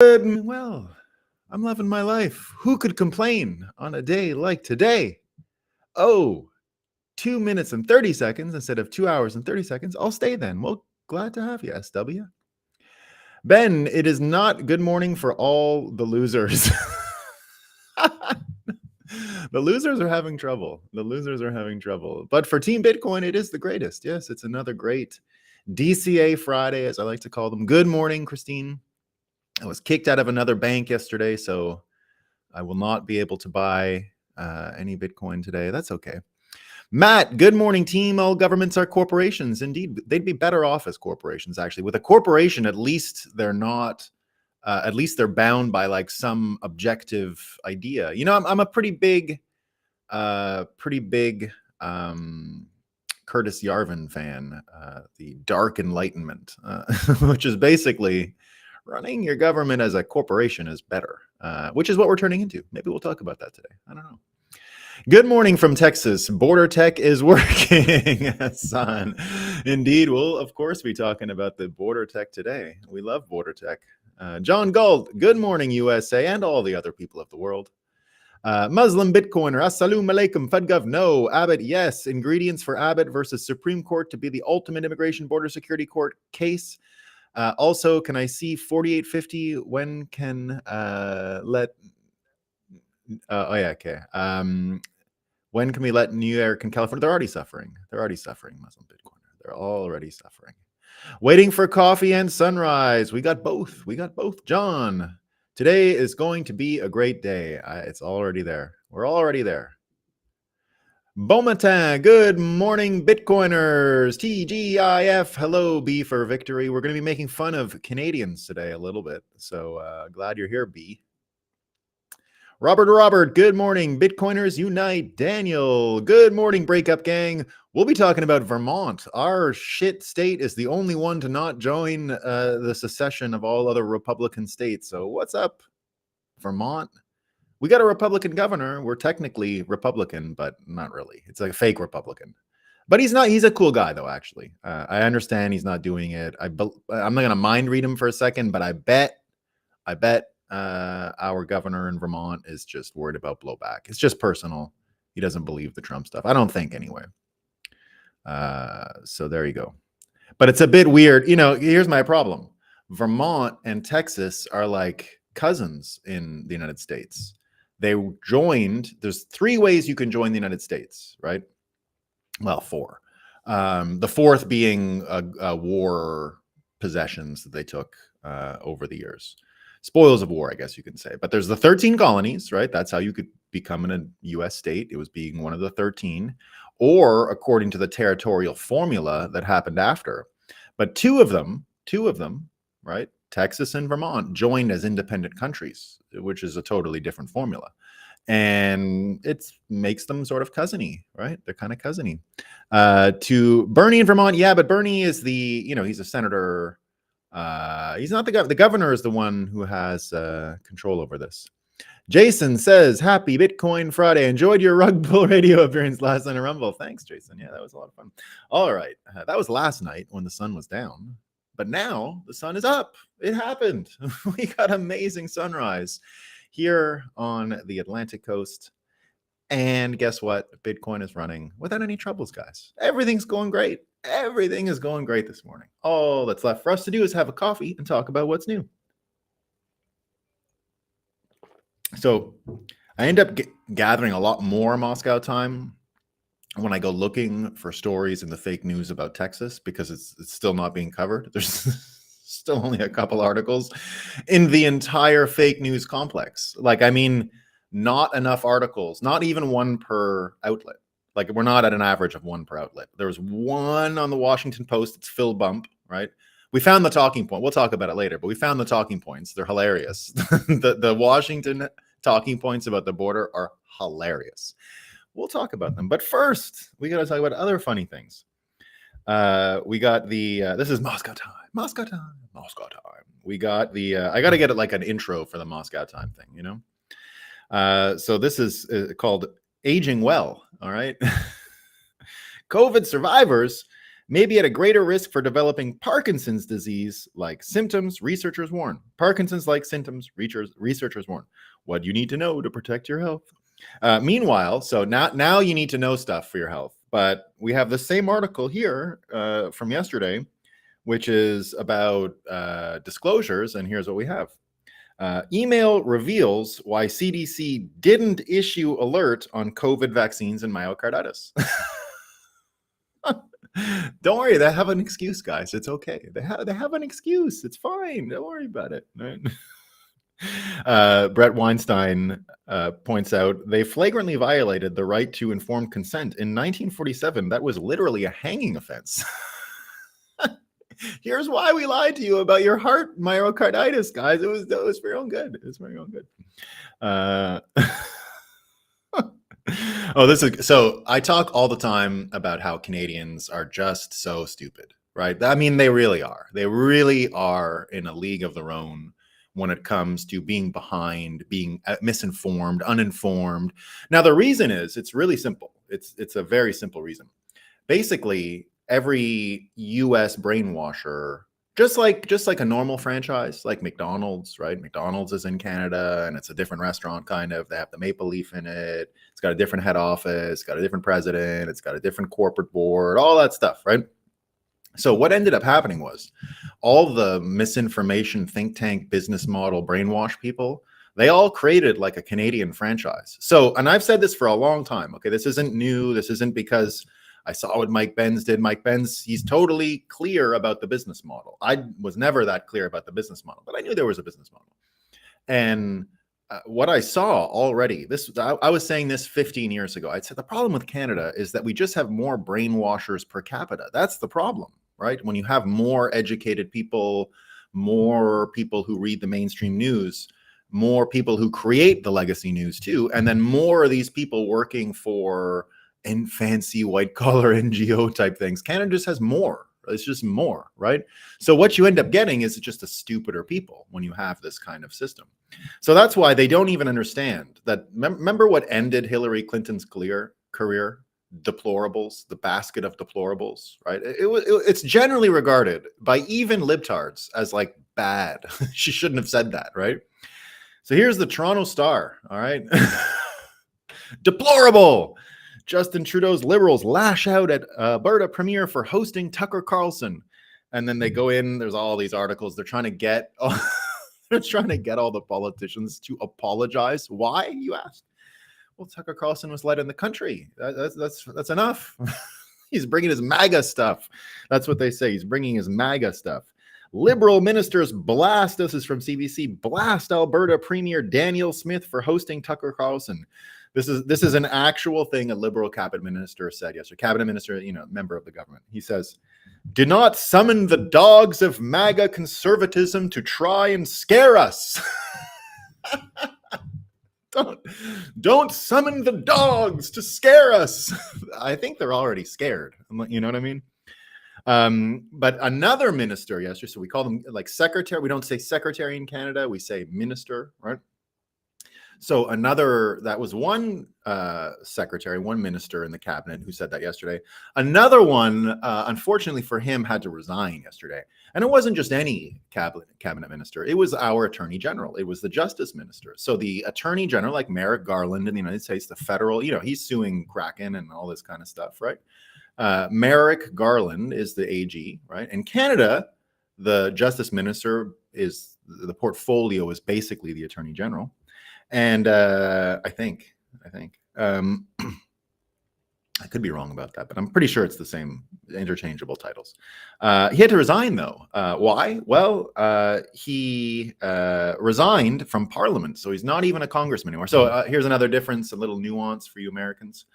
Well, I'm loving my life. Who could complain on a day like today? Oh, 2 minutes and 30 seconds instead of 2 hours and 30 seconds. I'll stay then. Well, glad to have you, SW. Ben, it is not good morning for all the losers. The losers are having trouble. The losers are having trouble. But for Team Bitcoin, it is the greatest. Yes, it's another great DCA Friday, as I like to call them. Good morning, Christine. I was kicked out of another bank yesterday, so I will not be able to buy any Bitcoin today. That's okay. Matt, good morning, team. All governments are corporations. Indeed, they'd be better off as corporations, actually. With a corporation, at least they're not, at least they're bound by like some objective idea. You know, I'm a pretty big Curtis Yarvin fan, the Dark Enlightenment, which is basically running your government as a corporation is better, which is what we're turning into. Maybe we'll talk about that today. I don't know. Good morning from Texas. Border Tech is working, son. Indeed, we'll, of course, be talking about the Border Tech today. We love Border Tech. John Galt, good morning, USA, and all the other people of the world. Muslim Bitcoiner, assalamu alaikum, FedGov, no. Abbott, yes. Ingredients for Abbott versus Supreme Court to be the ultimate immigration border security court case. Also, can I see 4850? When can let... oh, yeah, okay. When can we let New York and California? They're already suffering. They're already suffering, Muslim Bitcoiner. They're already suffering. Waiting for coffee and sunrise. We got both. We got both. John, today is going to be a great day. It's already there. We're already there. Beaumatin, good morning, Bitcoiners. TGIF, hello, B for victory. We're going to be making fun of Canadians today a little bit. So glad you're here, B. Robert, good morning, Bitcoiners unite. Daniel, good morning, Breakup Gang. We'll be talking about Vermont. Our shit state is the only one to not join the secession of all other Republican states. So what's up, Vermont? We got a Republican governor. We're technically Republican, but not really. It's like a fake Republican. But he's not. He's a cool guy, though, actually. I understand he's not doing it. I'm not going to mind read him for a second, but I bet our governor in Vermont is just worried about blowback. It's just personal. He doesn't believe the Trump stuff. I don't think anyway. So there you go. But it's a bit weird. You know, here's my problem. Vermont and Texas are like cousins in the United States. They joined. There's 3 ways you can join the United States, right? Well, 4. The 4th being a war possessions that they took over the years. Spoils of war, I guess you can say. But there's the 13 colonies, right? That's how you could become a U.S. state. It was being one of the 13, or according to the territorial formula that happened after. But two of them, right? Texas and Vermont joined as independent countries, which is a totally different formula. And it makes them sort of cousiny, right? They're kind of cousiny. To Bernie in Vermont, yeah, but Bernie is he's a senator. He's not the governor. The governor is the one who has control over this. Jason says, happy Bitcoin Friday. Enjoyed your Rug Pull radio appearance last night in Rumble. Thanks, Jason. Yeah, that was a lot of fun. All right. That was last night when the sun was down. But now the sun is up. It happened. We got amazing sunrise here on the Atlantic coast. And guess what? Bitcoin is running without any troubles, guys. Everything's going great. Everything is going great this morning. All that's left for us to do is have a coffee and talk about what's new. So I end up gathering a lot more Moscow time when I go looking for stories in the fake news about Texas, because it's still not being covered. There's still only a couple articles in the entire fake news complex. Like, I mean, not enough articles, not even one per outlet. Like, we're not at an average of one per outlet. There's one on the Washington Post. It's Phil Bump, right? We found the talking point. We'll talk about it later, but we found the talking points. They're hilarious. The Washington talking points about the border are hilarious. We'll talk about them. But first, we got to talk about other funny things. We got the, this is Moscow time. Moscow time. Moscow time. We got the, I got to get it like an intro for the Moscow time thing, you know? So this is called Aging Well, all right? COVID survivors may be at a greater risk for developing Parkinson's disease-like symptoms, researchers warn. Parkinson's-like symptoms, researchers warn. What you need to know to protect your health. Meanwhile, so now you need to know stuff for your health. But we have the same article here from yesterday, which is about disclosures, and here's what we have. Email reveals why CDC didn't issue alert on COVID vaccines and myocarditis. Don't worry, they have an excuse, guys. It's okay. They have an excuse. It's fine. Don't worry about it. Right? Brett Weinstein points out they flagrantly violated the right to informed consent in 1947. That was literally a hanging offense. Here's why we lied to you about your heart myocarditis, guys. It was for your own good. It was for your own good. Oh, so I talk all the time about how Canadians are just so stupid, right? I mean, they really are. They really are in a league of their own when it comes to being behind, being misinformed, uninformed. Now, the reason is it's really simple. It's a very simple reason. Basically, every US brainwasher, just like a normal franchise, like McDonald's, right? McDonald's is in Canada and it's a different restaurant, kind of. They have the maple leaf in it. It's got a different head office, it's got a different president, it's got a different corporate board, all that stuff, right? So what ended up happening was all the misinformation think tank business model brainwash people, they all created like a Canadian franchise. So, and I've said this for a long time, okay? This isn't new. This isn't because I saw what Mike Benz did. Mike Benz, he's totally clear about the business model. I was never that clear about the business model, but I knew there was a business model. And what I saw already, I was saying this 15 years ago. I said the problem with Canada is that we just have more brainwashers per capita. That's the problem, right? When you have more educated people, more people who read the mainstream news, more people who create the legacy news too, and then more of these people working for and fancy white collar NGO type things. Canada just has more. It's just more, right? So what you end up getting is just a stupider people when you have this kind of system. So that's why they don't even understand that. Remember what ended Hillary Clinton's career? Deplorables, the basket of deplorables, right? It's generally regarded by even libtards as like bad. She shouldn't have said that, right? So here's the Toronto Star, all right? Deplorable. Justin Trudeau's Liberals lash out at Alberta Premier for hosting Tucker Carlson. And then they go in, there's all these articles. They're trying to get all the politicians to apologize. Why, you ask? Well, Tucker Carlson was led in the country. That's enough. He's bringing his MAGA stuff. That's what they say. He's bringing his MAGA stuff. Liberal ministers blast, this is from CBC, blast Alberta Premier Daniel Smith for hosting Tucker Carlson. This is an actual thing a Liberal cabinet minister said yesterday. Cabinet minister, member of the government. He says, "Do not summon the dogs of MAGA conservatism to try and scare us." Don't summon the dogs to scare us. I think they're already scared. You know what I mean? But another minister yesterday, so we call them like secretary. We don't say secretary in Canada. We say minister, right? So that was one secretary, one minister in the cabinet who said that yesterday. Another one, unfortunately for him, had to resign yesterday. And it wasn't just any cabinet minister. It was our attorney general. It was the justice minister. So the attorney general, like Merrick Garland in the United States, the federal, he's suing Kraken and all this kind of stuff, right? Merrick Garland is the AG, right? In Canada, the justice minister the portfolio is basically the attorney general. And I think I could be wrong about that, but I'm pretty sure it's the same interchangeable titles. He had to resign though. Why? Well, he resigned from Parliament, so he's not even a congressman anymore. So here's another difference, a little nuance for you Americans.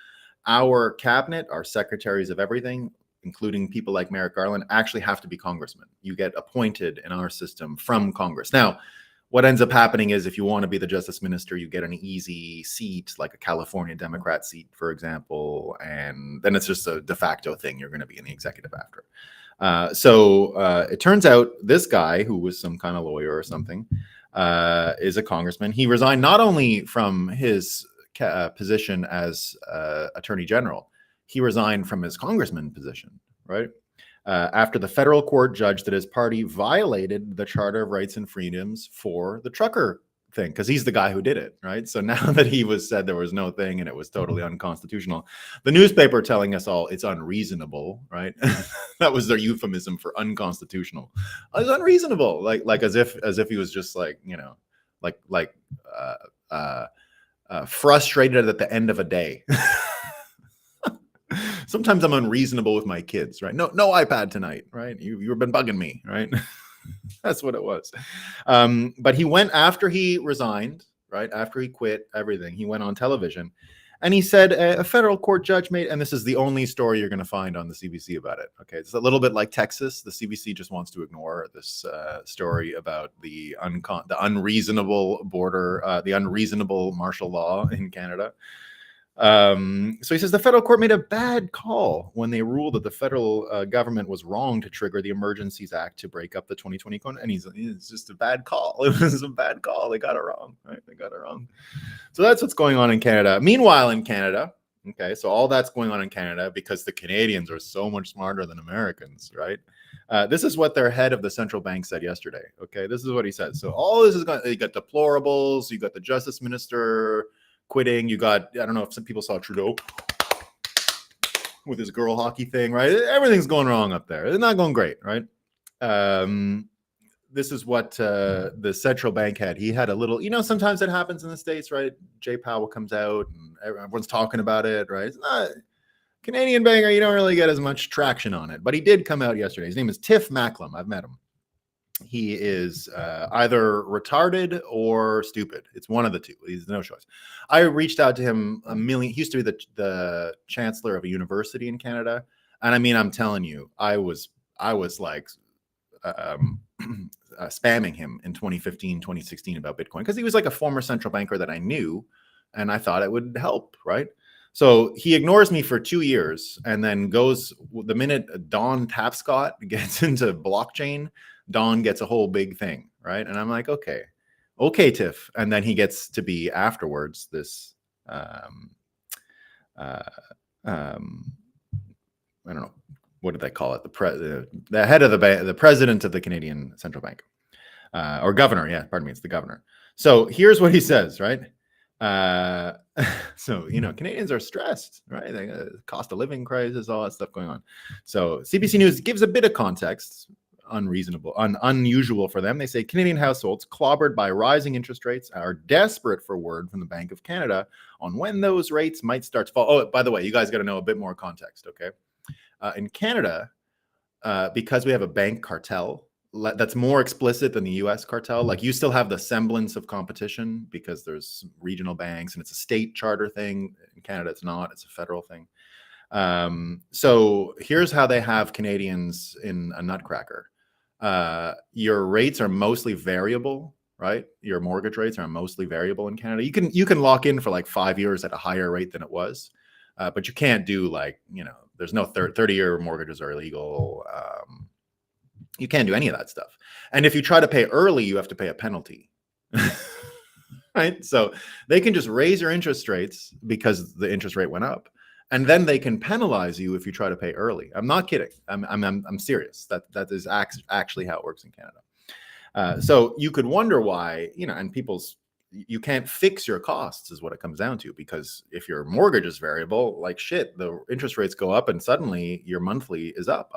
Our cabinet, our secretaries of everything, including people like Merrick Garland, actually have to be congressmen. You get appointed in our system from Congress. Now, what ends up happening is if you want to be the justice minister, you get an easy seat, like a California Democrat seat, for example, and then it's just a de facto thing. You're going to be in the executive after. So it turns out this guy, who was some kind of lawyer or something, is a congressman. He resigned not only from his position as attorney general, he resigned from his congressman position, right? after the federal court judged that his party violated the Charter of Rights and Freedoms for the trucker thing, because he's the guy who did it, right? So now that he was said there was no thing and it was totally unconstitutional, the newspaper telling us all it's unreasonable, right? That was their euphemism for unconstitutional. It's unreasonable, like as if he was just like, you know, frustrated at the end of a day. Sometimes I'm unreasonable with my kids, right? No iPad tonight, right? You've been bugging me, right? That's what it was. But he went after he resigned, right? After he quit everything, he went on television and he said a federal court judge made, and this is the only story you're going to find on the CBC about it. Okay. It's a little bit like Texas. The CBC just wants to ignore this story about the unreasonable border, the unreasonable martial law in Canada. So he says the federal court made a bad call when they ruled that the federal government was wrong to trigger the Emergencies Act to break up the 2020 code. And it's just a bad call. It was a bad call. They got it wrong, right? They got it wrong. So that's what's going on in Canada. Meanwhile, in Canada, okay, so all that's going on in Canada because the Canadians are so much smarter than Americans, right? This is what their head of the central bank said yesterday. Okay, this is what he said. So all this is going. You got deplorables. You got the justice minister quitting. You got, I don't know if some people saw Trudeau with his girl hockey thing, right? Everything's going wrong up there. It's not going great, right? This is what the central bank had. He had a little, you know, sometimes it happens in the States, right? Jay Powell comes out and everyone's talking about it, right? It's not Canadian banker. You don't really get as much traction on it, but he did come out yesterday. His name is Tiff Macklem. I've met him. He is either retarded or stupid. It's one of the two. He's no choice. I reached out to him a million. He used to be the chancellor of a university in Canada, and I mean, I'm telling you, I was like spamming him in 2015, 2016 about Bitcoin because he was like a former central banker that I knew, and I thought it would help, right? So he ignores me for 2 years, and then goes the minute Don Tapscott gets into blockchain. Don gets a whole big thing, right? And I'm like, okay, Tiff. And then he gets to be afterwards this, I don't know, what did they call it? The head of the bank, the president of the Canadian Central Bank, or governor. Yeah, pardon me, it's the governor. So here's what he says, right? So, you know, Canadians are stressed, right? They cost of living crisis, all that stuff going on. So CBC News gives a bit of context. Unusual for them. They say Canadian households clobbered by rising interest rates are desperate for word from the Bank of Canada on when those rates might start to fall. Oh, by the way, you guys got to know a bit more context, okay? In Canada, because we have a bank cartel that's more explicit than the US cartel, like you still have the semblance of competition because there's regional banks and it's a state charter thing. In Canada, it's not, it's a federal thing. So here's how they have Canadians in a nutcracker. Your rates are mostly variable, right? Your mortgage rates are mostly variable in Canada. You can lock in for like 5 years at a higher rate than it was, but you can't do like, you know, there's no 30-year mortgages are illegal. You can't do any of that stuff. And if you try to pay early, you have to pay a penalty. Right? So they can just raise your interest rates because the interest rate went up. And then they can penalize you if you try to pay early. I'm not kidding. I'm serious. That is actually how it works in Canada. So you could wonder why, you know, and you can't fix your costs is what it comes down to, because if your mortgage is variable, like shit, the interest rates go up and suddenly your monthly is up.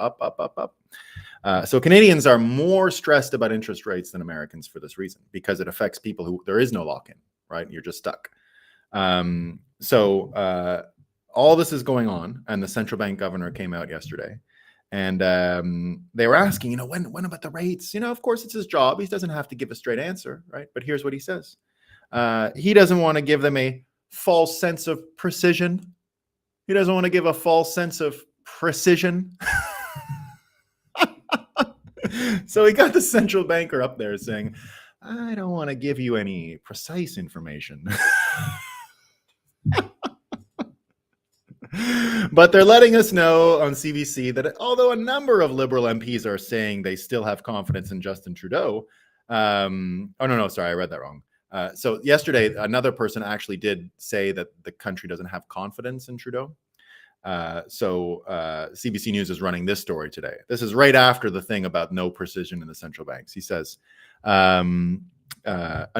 So Canadians are more stressed about interest rates than Americans for this reason, because it affects people who there is no lock-in, right? You're just stuck. All this is going on, and the central bank governor came out yesterday, and they were asking, you know, when about the rates? You know, of course, it's his job. He doesn't have to give a straight answer, right? But here's what he says. He doesn't want to give them a false sense of precision. He doesn't want to give a false sense of precision. So he got the central banker up there saying, I don't want to give you any precise information. But they're letting us know on CBC that although a number of Liberal MPs are saying they still have confidence in Justin Trudeau, sorry, I read that wrong. So yesterday, another person actually did say that the country doesn't have confidence in Trudeau. CBC News is running this story today. This is right after the thing about no precision in the central banks. He says, a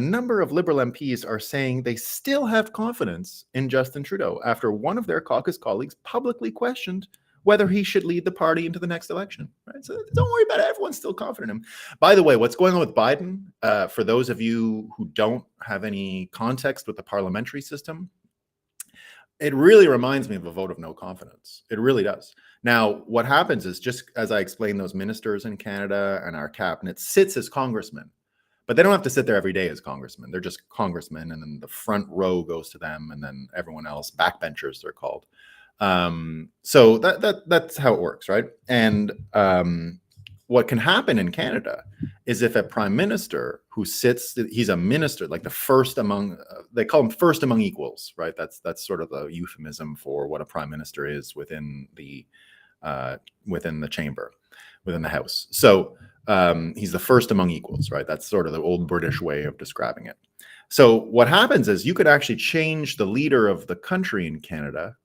number of Liberal MPs are saying they still have confidence in Justin Trudeau after one of their caucus colleagues publicly questioned whether he should lead the party into the next election. Right? So don't worry about it. Everyone's still confident in him. By the way, what's going on with Biden, for those of you who don't have any context with the parliamentary system, it really reminds me of a vote of no confidence. It really does. Now, what happens is, just as I explained, those ministers in Canada and our cabinet sits as congressmen, but they don't have to sit there every day as congressmen. They're just congressmen, and then the front row goes to them, and then everyone else, backbenchers, they're called. So that's how it works, right? And what can happen in Canada is if a prime minister who sits, he's a minister, like the first among, they call him first among equals, right? That's sort of the euphemism for what a prime minister is within the chamber, within the House. So he's the first among equals, right? That's sort of the old British way of describing it. So what happens is you could actually change the leader of the country in Canada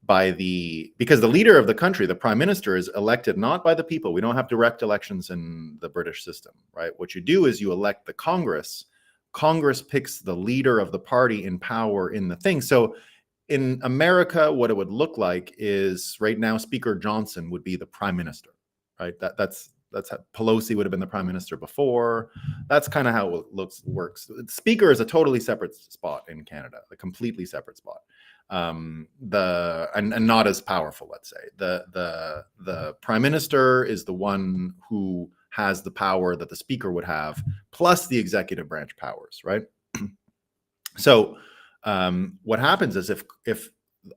because the leader of the country, the prime minister, is elected not by the people. We don't have direct elections in the British system, right? What you do is you elect the Congress. Congress picks the leader of the party in power in the thing. So in America, what it would look like is right now, Speaker Johnson would be the prime minister, right? That's how Pelosi would have been the prime minister before. That's kind of how it works. Speaker is a totally separate spot in Canada, a completely separate spot. And not as powerful, let's say. The prime minister is the one who has the power that the speaker would have, plus the executive branch powers, right? So what happens is if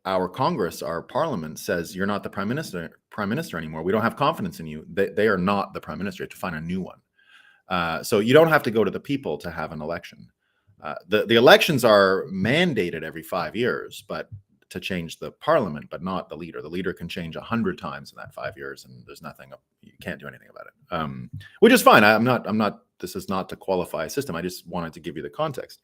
our Congress, our parliament says you're not the prime minister anymore, we don't have confidence in you, they are not the prime minister. You have to find a new one. So you don't have to go to the people to have an election. The elections are mandated every 5 years, but to change the parliament, but not the leader. The leader can change 100 times in that 5 years, and there's nothing, you can't do anything about it, which is fine. I'm not. This is not to qualify a system. I just wanted to give you the context,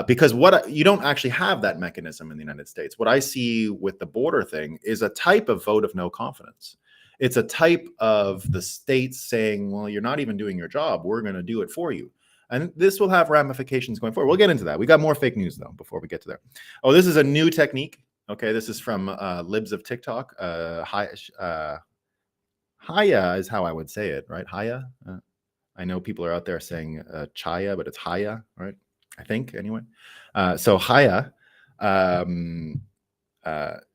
because you don't actually have that mechanism in the United States. What I see with the border thing is a type of vote of no confidence. It's a type of the states saying, well, you're not even doing your job. We're going to do it for you. And this will have ramifications going forward. We'll get into that. We got more fake news, though, before we get to there. Oh, this is a new technique. Okay, this is from Libs of TikTok. Haya is how I would say it, right? Haya. I know people are out there saying Chaya, but it's Haya, right? I think, anyway. So Haya,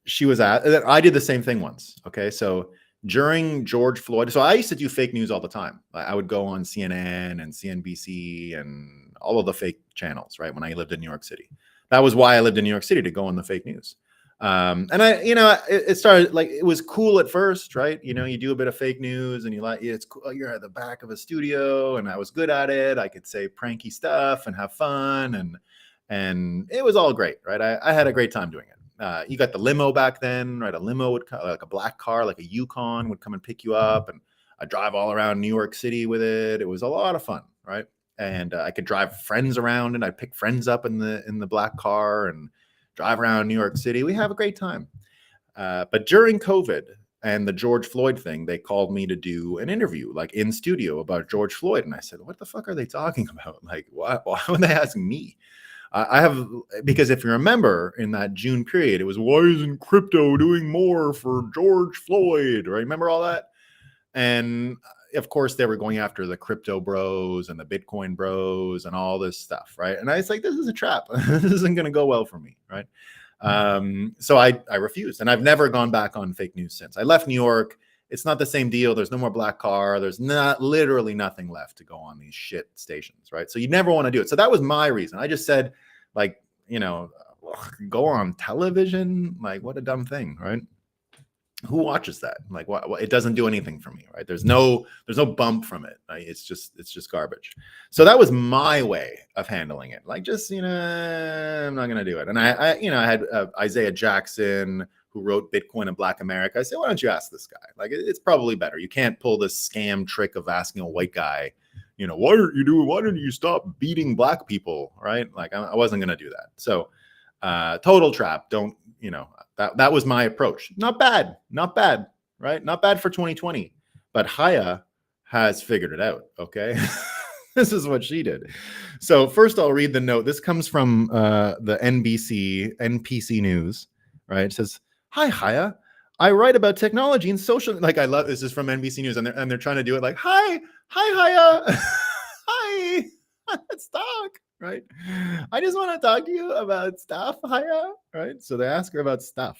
she was I did the same thing once. Okay, so during George Floyd, so I used to do fake news all the time. I would go on CNN and CNBC and all of the fake channels, right? When I lived in New York City, that was why I lived in New York City, to go on the fake news. And it started, like, it was cool at first, right? You do a bit of fake news and it's cool. You're at the back of a studio, and I was good at it. I could say pranky stuff and have fun, and it was all great, right? I had a great time doing it. You got the limo back then, right? A limo would come, like a black car, like a Yukon, would come and pick you up, and I drive all around New York City with it. It was a lot of fun, right? And I could drive friends around, and I'd pick friends up in the black car and drive around New York City. We have a great time. But during COVID and the George Floyd thing, they called me to do an interview, like in studio, about George Floyd, and I said, "What the fuck are they talking about? Like, why would they ask me?" Because if you remember, in that June period, it was, why isn't crypto doing more for George Floyd? Right? Remember all that? And of course, they were going after the crypto bros and the Bitcoin bros and all this stuff, right? And I was like, this is a trap. This isn't going to go well for me, right? So I refused, and I've never gone back on fake news since. I left New York. It's not the same deal. There's no more black car. There's literally nothing left to go on these shit stations, right? So you never want to do it. So that was my reason. I just said, like, go on television. Like, what a dumb thing, right? Who watches that? Like, what? It doesn't do anything for me, right? There's no bump from it. Right? It's just garbage. So that was my way of handling it. Like, just, I'm not gonna do it. And I had Isaiah Jackson, who wrote Bitcoin and Black America. I said, why don't you ask this guy? Like, it's probably better. You can't pull this scam trick of asking a white guy, why didn't you stop beating black people, right? Like, I wasn't going to do that. So Total trap. Don't, that was my approach. Not bad, right? Not bad for 2020. But Haya has figured it out. Okay. This is what she did. So first I'll read the note. This comes from the NPC News, right? It says, "Hi, Haya. I write about technology and social." Like, I love this is from NBC News, and they're trying to do it like, "Hi, Haya, hi, let's talk." Right? I just want to talk to you about stuff, Haya. Right? So they ask her about stuff.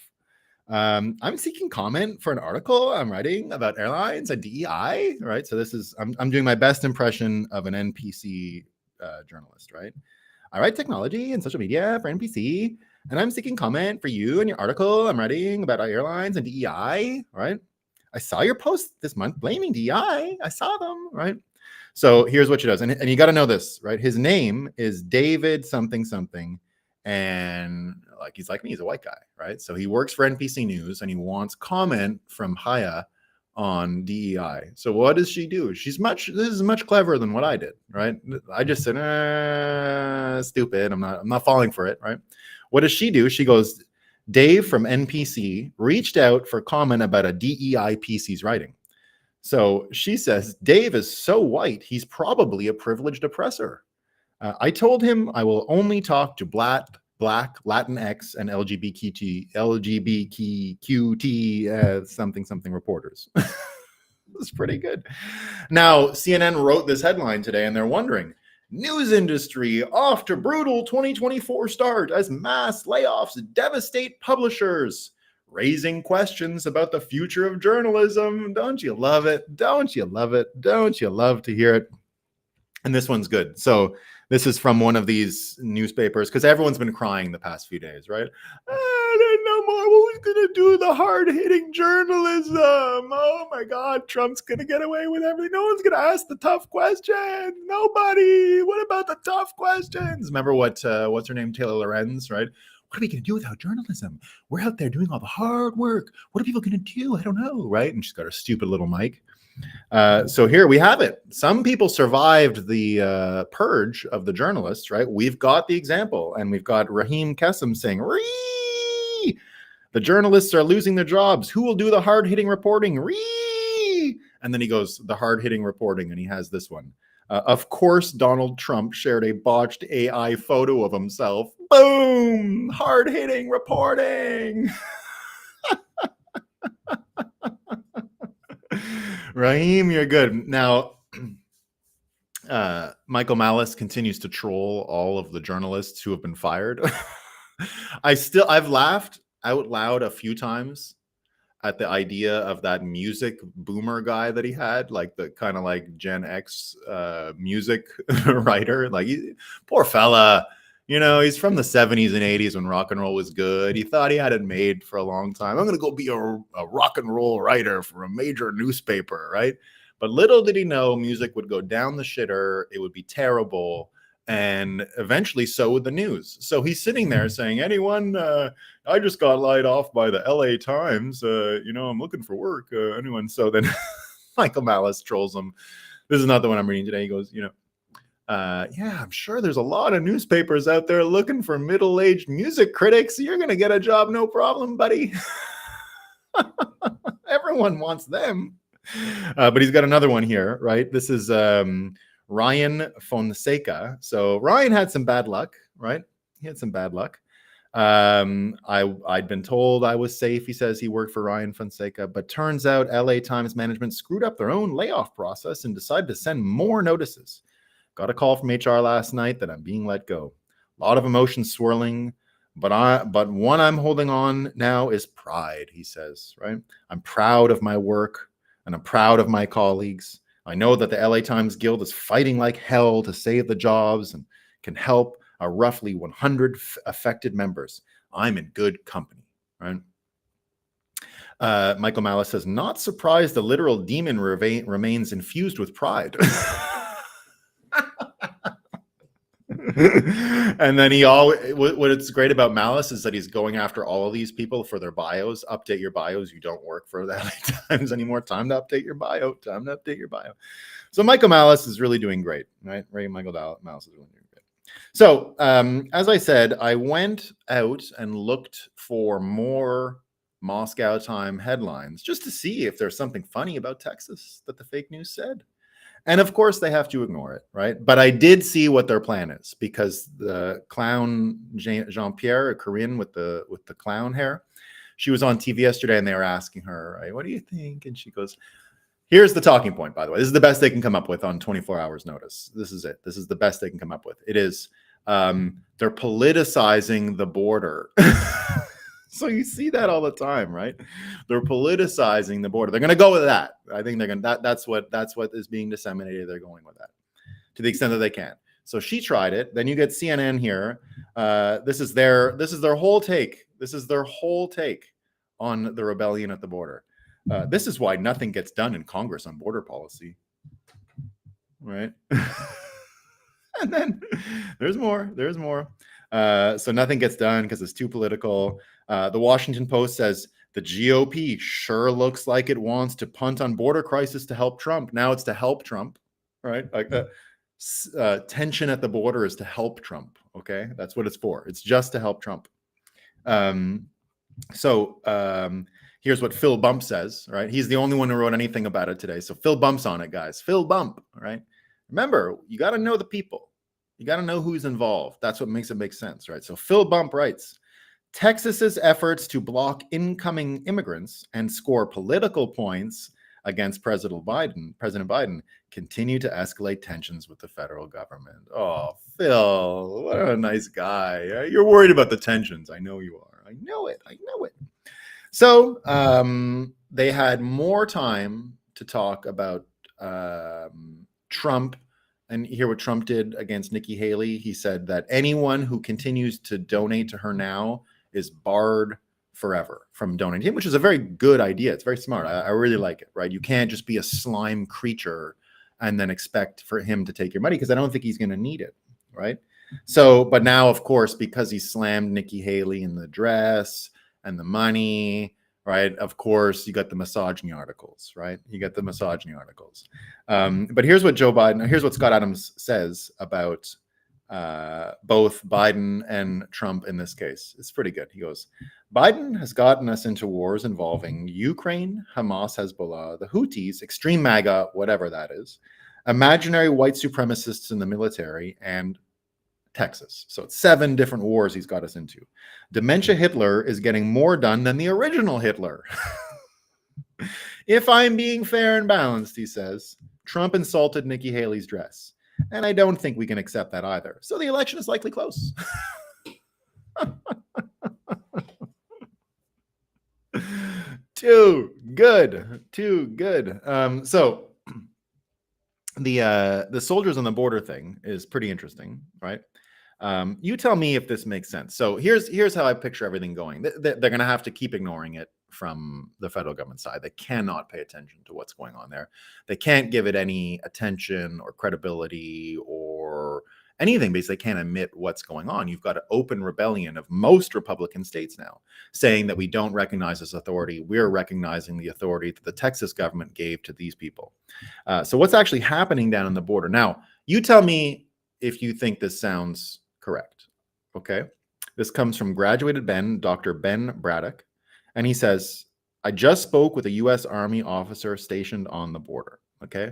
I'm seeking comment for an article I'm writing about airlines and DEI, right? So this is, I'm doing my best impression of an NPC journalist, right? I write technology and social media for NPC, and I'm seeking comment for you and your article I'm writing about airlines and DEI, right? I saw your post this month blaming DEI. I saw them, right? So here's what she does. And you got to know this, right? His name is David something something. And like, he's like me, he's a white guy, right? So he works for NPC News and he wants comment from Haya on DEI. So what does she do? This is much cleverer than what I did, right? I just said, stupid. I'm not falling for it, right? What does she do? She goes, Dave from NPC reached out for comment about a DEI piece he's writing. So she says, Dave is so white, he's probably a privileged oppressor. I told him I will only talk to Black, Latinx, and LGBTQT something reporters. That's pretty good. Now, CNN wrote this headline today, and they're wondering, news industry off to brutal 2024 start as mass layoffs devastate publishers, raising questions about the future of journalism. Don't you love it? Don't you love it? Don't you love to hear it? And this one's good. So this is from one of these newspapers, because everyone's been crying the past few days, right? I don't know more. Who's going to do the hard-hitting journalism? Oh, my God. Trump's going to get away with everything. No one's going to ask the tough questions. Nobody. What about the tough questions? Remember what's her name? Taylor Lorenz, right? What are we going to do without journalism? We're out there doing all the hard work. What are people going to do? I don't know, right? And she's got her stupid little mic. So here we have it. Some people survived the purge of the journalists, right? We've got the example, and we've got Raheem Kassem saying, Ree! The journalists are losing their jobs. Who will do the hard-hitting reporting? Ree! And then he goes, the hard-hitting reporting, and he has this one. Of course, Donald Trump shared a botched AI photo of himself. Boom! Hard-hitting reporting! Raheem, you're good. Now, Michael Malice continues to troll all of the journalists who have been fired. I've laughed out loud a few times at the idea of that music boomer guy that he had, like the kind of like Gen X music writer. Like, poor fella. He's from the 70s and 80s when rock and roll was good. He thought he had it made for a long time. I'm going to go be a rock and roll writer for a major newspaper, right? But little did he know music would go down the shitter. It would be terrible. And eventually so would the news. So he's sitting there saying, anyone, I just got laid off by the LA Times. I'm looking for work. Anyone? So then Michael Malice trolls him. This is not the one I'm reading today. He goes, yeah, I'm sure there's a lot of newspapers out there looking for middle-aged music critics. You're going to get a job, no problem, buddy. Everyone wants them. But he's got another one here, right? This is Ryan Fonseca. So Ryan had some bad luck, right? He had some bad luck. I'd been told I was safe. He says he worked for Ryan Fonseca, but turns out LA Times management screwed up their own layoff process and decided to send more notices. Got a call from HR last night that I'm being let go. A lot of emotions swirling, but one I'm holding on now is pride, he says, right? I'm proud of my work and I'm proud of my colleagues. I know that the LA Times Guild is fighting like hell to save the jobs and can help our roughly 100 affected members. I'm in good company, right? Michael Malice says, not surprised the literal demon remains infused with pride. And then what's great about Malice is that he's going after all of these people for their bios. Update your bios. You don't work for the LA Times anymore. Time to update your bio. So Michael Malice is really doing great, right? Michael Malice is really doing great. So, as I said, I went out and looked for more Moscow time headlines just to see if there's something funny about Texas that the fake news said. And of course, they have to ignore it, right? But I did see what their plan is, because the clown Jean-Pierre, a Korean with the clown hair, she was on TV yesterday, and they were asking her, right, "What do you think?" And she goes, "Here's the talking point, by the way. This is the best they can come up with on 24 hours notice. This is it. This is the best they can come up with. It is, they're politicizing the border." So you see that all the time, right? They're politicizing the border. They're going to go with that. I think they're going to, that's what is being disseminated. They're going with that to the extent that they can. So she tried it. Then you get CNN here. This is their whole take. This is their whole take on the rebellion at the border. This is why nothing gets done in Congress on border policy, right? And then there's more. So nothing gets done because it's too political. The Washington Post says the GOP sure looks like it wants to punt on border crisis to help Trump. Now it's to help Trump, right? Like tension at the border is to help Trump. Okay, that's what it's for. It's just to help Trump. Here's what Phil Bump says, right? He's the only one who wrote anything about it today. So Phil Bump's on it, guys. Phil Bump, right? Remember, you got to know the people. You got to know who's involved. That's what makes it make sense, right? So Phil Bump writes, Texas's efforts to block incoming immigrants and score political points against President Biden continue to escalate tensions with the federal government. Oh, Phil, what a nice guy. You're worried about the tensions. I know you are. I know it. So they had more time to talk about Trump, and hear what Trump did against Nikki Haley. He said that anyone who continues to donate to her now is barred forever from donating, which is a very good idea. It's very smart. I really like it, right? You can't just be a slime creature and then expect for him to take your money, because I don't think he's going to need it, right? So, but now, of course, because he slammed Nikki Haley in the dress and the money, right? Of course, you got the misogyny articles, right? But here's what here's what Scott Adams says about both Biden and Trump in this case. It's pretty good. He goes, Biden has gotten us into wars involving Ukraine, Hamas, Hezbollah, the Houthis, extreme MAGA, whatever that is, imaginary white supremacists in the military, and Texas. So it's 7 different wars he's got us into. Dementia Hitler is getting more done than the original Hitler. If I'm being fair and balanced, he says, Trump insulted Nikki Haley's dress. And I don't think we can accept that either. So the election is likely close. Too good. So the soldiers on the border thing is pretty interesting, right? You tell me if this makes sense. So here's how I picture everything going. They're going to have to keep ignoring it from the federal government side. They cannot pay attention to what's going on there. They can't give it any attention or credibility or anything, because they can't admit what's going on. You've got an open rebellion of most Republican states now saying that we don't recognize this authority. We're recognizing the authority that the Texas government gave to these people. So what's actually happening down on the border? Now, you tell me if you think this sounds correct. Okay. This comes from graduated Dr. Ben Braddock. And he says, I just spoke with a U.S. Army officer stationed on the border. Okay.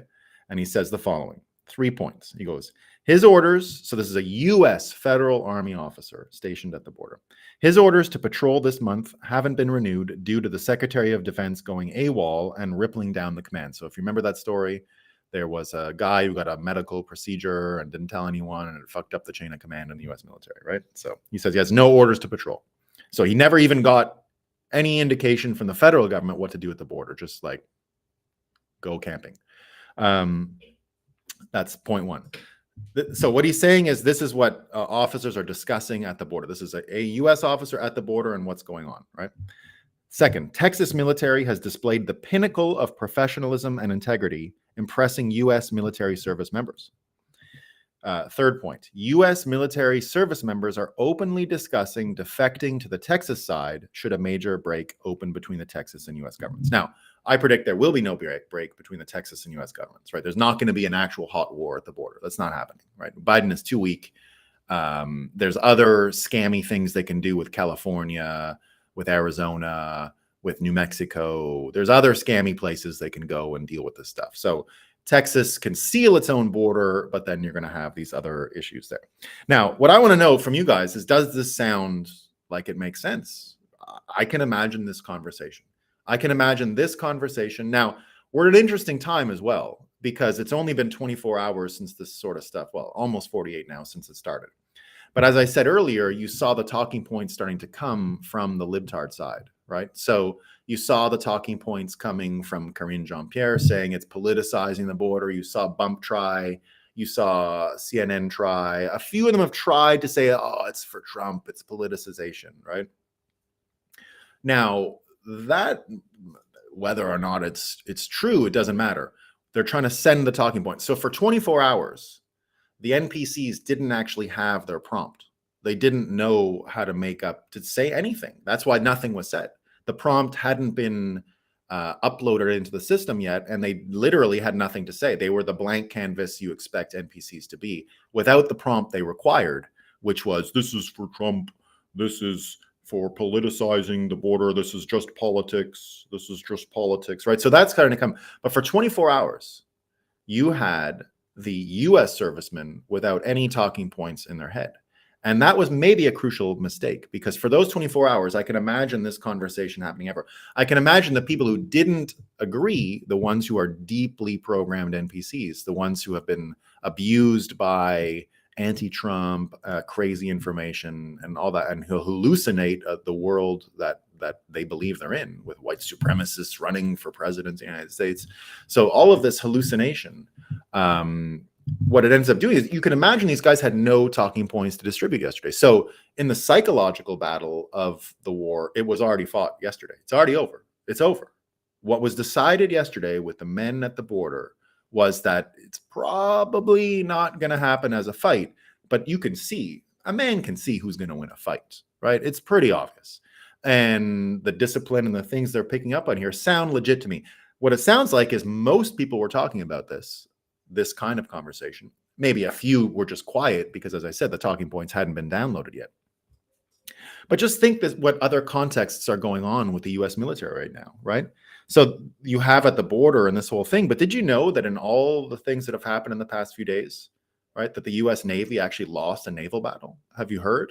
And he says the following 3 points. He goes, his orders. So this is a U.S. federal Army officer stationed at the border. His orders to patrol this month haven't been renewed due to the Secretary of Defense going AWOL and rippling down the command. So if you remember that story, there was a guy who got a medical procedure and didn't tell anyone, and it fucked up the chain of command in the U.S. military, right? So he says he has no orders to patrol. So he never even got any indication from the federal government what to do at the border, just like go camping. That's point one. So what he's saying is this is what officers are discussing at the border. This is a U.S. officer at the border and what's going on, right? Second, Texas military has displayed the pinnacle of professionalism and integrity, impressing U.S. military service members. Third point, U.S. military service members are openly discussing defecting to the Texas side should a major break open between the Texas and U.S. governments. Now, I predict there will be no break between the Texas and U.S. governments, right? There's not going to be an actual hot war at the border. That's not happening, right? Biden is too weak There's other scammy things they can do with California, with Arizona, with New Mexico. There's other scammy places they can go and deal with this stuff. So Texas can seal its own border, but then you're going to have these other issues there. Now, what I want to know from you guys is, does this sound like it makes sense? I can imagine this conversation. I can imagine this conversation. Now, we're at an interesting time as well, because it's only been 24 hours since this sort of stuff, well, almost 48 now since it started. But as I said earlier, you saw the talking points starting to come from the libtard side, right? So you saw the talking points coming from Karine Jean-Pierre saying it's politicizing the border. You saw Bump try. You saw CNN try. A few of them have tried to say, oh, it's for Trump. It's politicization, right? Now, that, whether or not it's true, it doesn't matter. They're trying to send the talking points. So for 24 hours, the NPCs didn't actually have their prompt. They didn't know how to make up, to say anything. That's why nothing was said. The prompt hadn't been uploaded into the system yet, and they literally had nothing to say. They were the blank canvas you expect NPCs to be, without the prompt they required, which was, this is for Trump, this is for politicizing the border, this is just politics, this is just politics, right? So that's kind of come. But for 24 hours, you had the US servicemen without any talking points in their head. And that was maybe a crucial mistake, because for those 24 hours, I can imagine this conversation happening ever. I can imagine the people who didn't agree, the ones who are deeply programmed NPCs, the ones who have been abused by anti-Trump, crazy information and all that, and who hallucinate the world that they believe they're in, with white supremacists running for president of the United States. So all of this hallucination, what it ends up doing is, you can imagine these guys had no talking points to distribute yesterday. So in the psychological battle of the war, it was already fought yesterday. It's already over. It's over. What was decided yesterday with the men at the border was that it's probably not going to happen as a fight, but you can see, a man can see who's going to win a fight, right? It's pretty obvious. And the discipline and the things they're picking up on here sound legit to me. What it sounds like is most people were talking about this kind of conversation. Maybe a few were just quiet because, as I said, the talking points hadn't been downloaded yet. But just think that what other contexts are going on with the US military right now, right? So you have at the border and this whole thing, but did you know that in all the things that have happened in the past few days, right, that the US Navy actually lost a naval battle? Have you heard?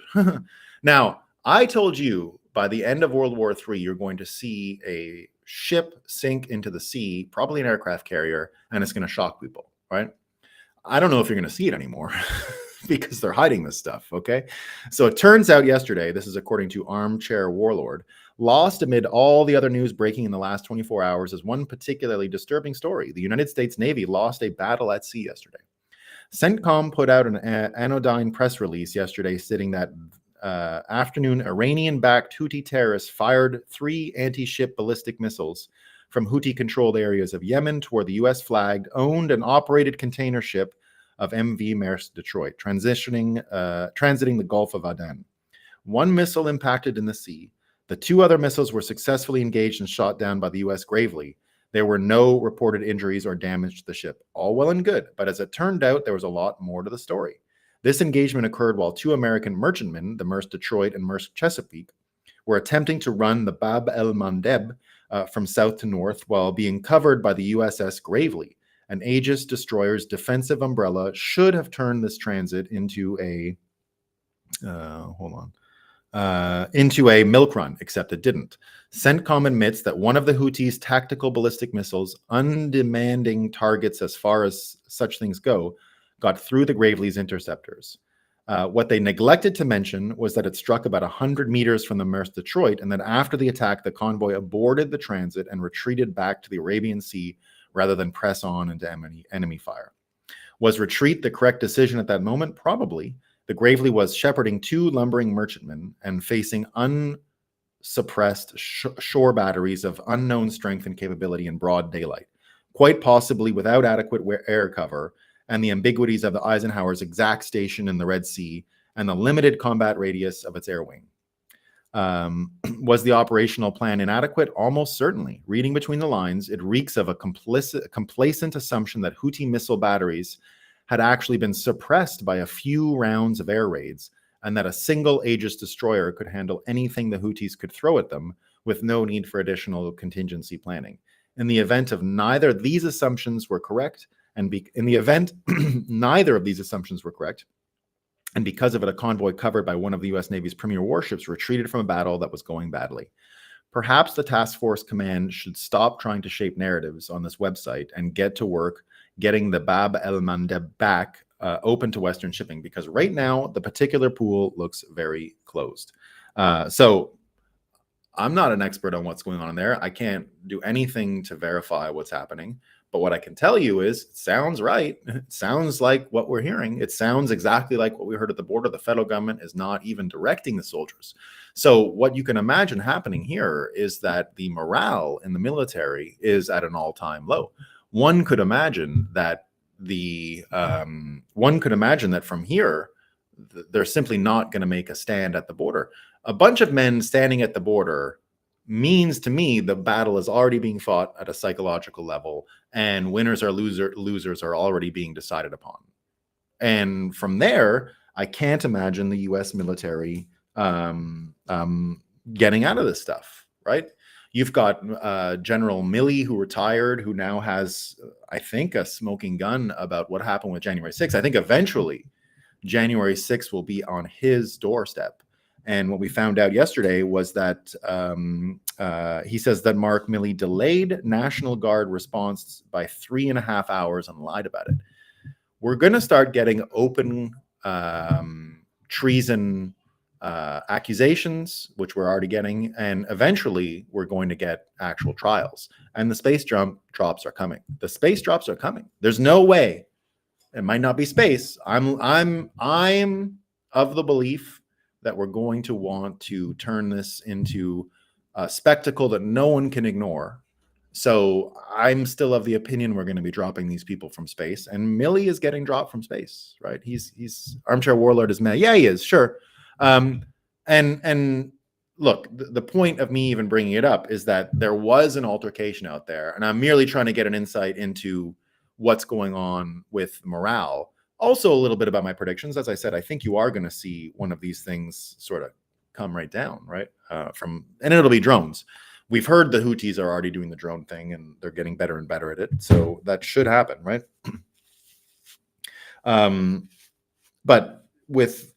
Now, I told you by the end of World War III, you're going to see a ship sink into the sea, probably an aircraft carrier, and it's going to shock people, right? I don't know if you're going to see it anymore because they're hiding this stuff, okay? So it turns out yesterday, this is according to Armchair Warlord, lost amid all the other news breaking in the last 24 hours is one particularly disturbing story. The United States Navy lost a battle at sea yesterday. CENTCOM put out an anodyne press release yesterday stating that afternoon, Iranian-backed Houthi terrorists fired 3 anti-ship ballistic missiles from Houthi-controlled areas of Yemen toward the U.S.-flagged, owned, and operated container ship of MV Maersk Detroit, transiting the Gulf of Aden. 1 missile impacted in the sea. The 2 other missiles were successfully engaged and shot down by the U.S. Gravely. There were no reported injuries or damage to the ship. All well and good, but as it turned out, there was a lot more to the story. This engagement occurred while 2 American merchantmen, the Maersk Detroit and Maersk Chesapeake, were attempting to run the Bab el-Mandeb from south to north while being covered by the USS Gravely. An Aegis destroyer's defensive umbrella should have turned this transit into a into a milk run, except it didn't. CENTCOM admits that one of the Houthis' tactical ballistic missiles, undemanding targets as far as such things go, got through the Gravely's interceptors. What they neglected to mention was that it struck about 100 meters from the Maersk Detroit, and that after the attack, the convoy aborted the transit and retreated back to the Arabian Sea rather than press on into enemy fire. Was retreat the correct decision at that moment? Probably. The Gravely was shepherding 2 lumbering merchantmen and facing unsuppressed shore batteries of unknown strength and capability in broad daylight, quite possibly without adequate air cover, and the ambiguities of the Eisenhower's exact station in the Red Sea and the limited combat radius of its air wing. Was the operational plan inadequate? Almost certainly. Reading between the lines, it reeks of a complacent assumption that Houthi missile batteries had actually been suppressed by a few rounds of air raids, and that a single Aegis destroyer could handle anything the Houthis could throw at them with no need for additional contingency planning. In the event of neither of these assumptions were correct, in the event neither of these assumptions were correct, and because of it, a convoy covered by one of the US Navy's premier warships retreated from a battle that was going badly. Perhaps the task force command should stop trying to shape narratives on this website and get to work getting the Bab el Mandeb back open to Western shipping, because right now the particular pool looks very closed. So I'm not an expert on what's going on in there. I can't do anything to verify what's happening. But what I can tell you is it sounds right. It sounds like what we're hearing. It sounds exactly like what we heard at the border. The federal government is not even directing the soldiers. So what you can imagine happening here is that the morale in the military is at an all-time low. One could imagine that from here, they're simply not going to make a stand at the border. A bunch of men standing at the border means to me the battle is already being fought at a psychological level, and winners or losers are already being decided upon. And from there, I can't imagine the U.S. military getting out of this stuff, right? You've got General Milley, who retired, who now has, I think, a smoking gun about what happened with January 6th. I think eventually January 6th will be on his doorstep. And what we found out yesterday was that he says that Mark Milley delayed National Guard response by 3.5 hours and lied about it. We're going to start getting open treason accusations, which we're already getting, and eventually we're going to get actual trials. And the space drops are coming. The space drops are coming. There's no way. It might not be space. I'm of the belief that we're going to want to turn this into a spectacle that no one can ignore. So I'm still of the opinion we're going to be dropping these people from space, and Milley is getting dropped from space, right? He's armchair warlord is mad. Yeah, he is, sure. And look, the point of me even bringing it up is that there was an altercation out there, and I'm merely trying to get an insight into what's going on with morale. Also, a little bit about my predictions. As I said, I think you are going to see one of these things sort of come right down, right? And it'll be drones. We've heard the Houthis are already doing the drone thing, and they're getting better and better at it. So that should happen, right? But with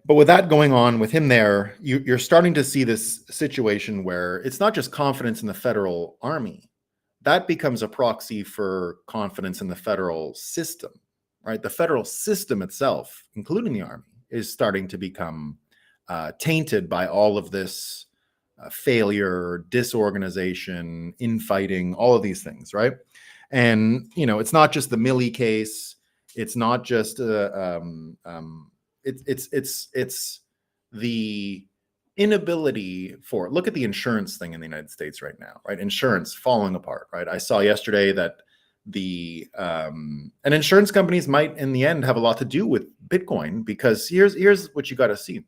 But with that going on with him there, you're starting to see this situation where it's not just confidence in the federal army. That becomes a proxy for confidence in the federal system, right? The federal system itself, including the army, is starting to become tainted by all of this failure, disorganization, infighting, all of these things, right? And, it's not just the Milley case. It's not just it's the inability for, look at the insurance thing in the United States right now, right? Insurance falling apart, right? I saw yesterday that and insurance companies might in the end have a lot to do with Bitcoin, because here's what you got to see.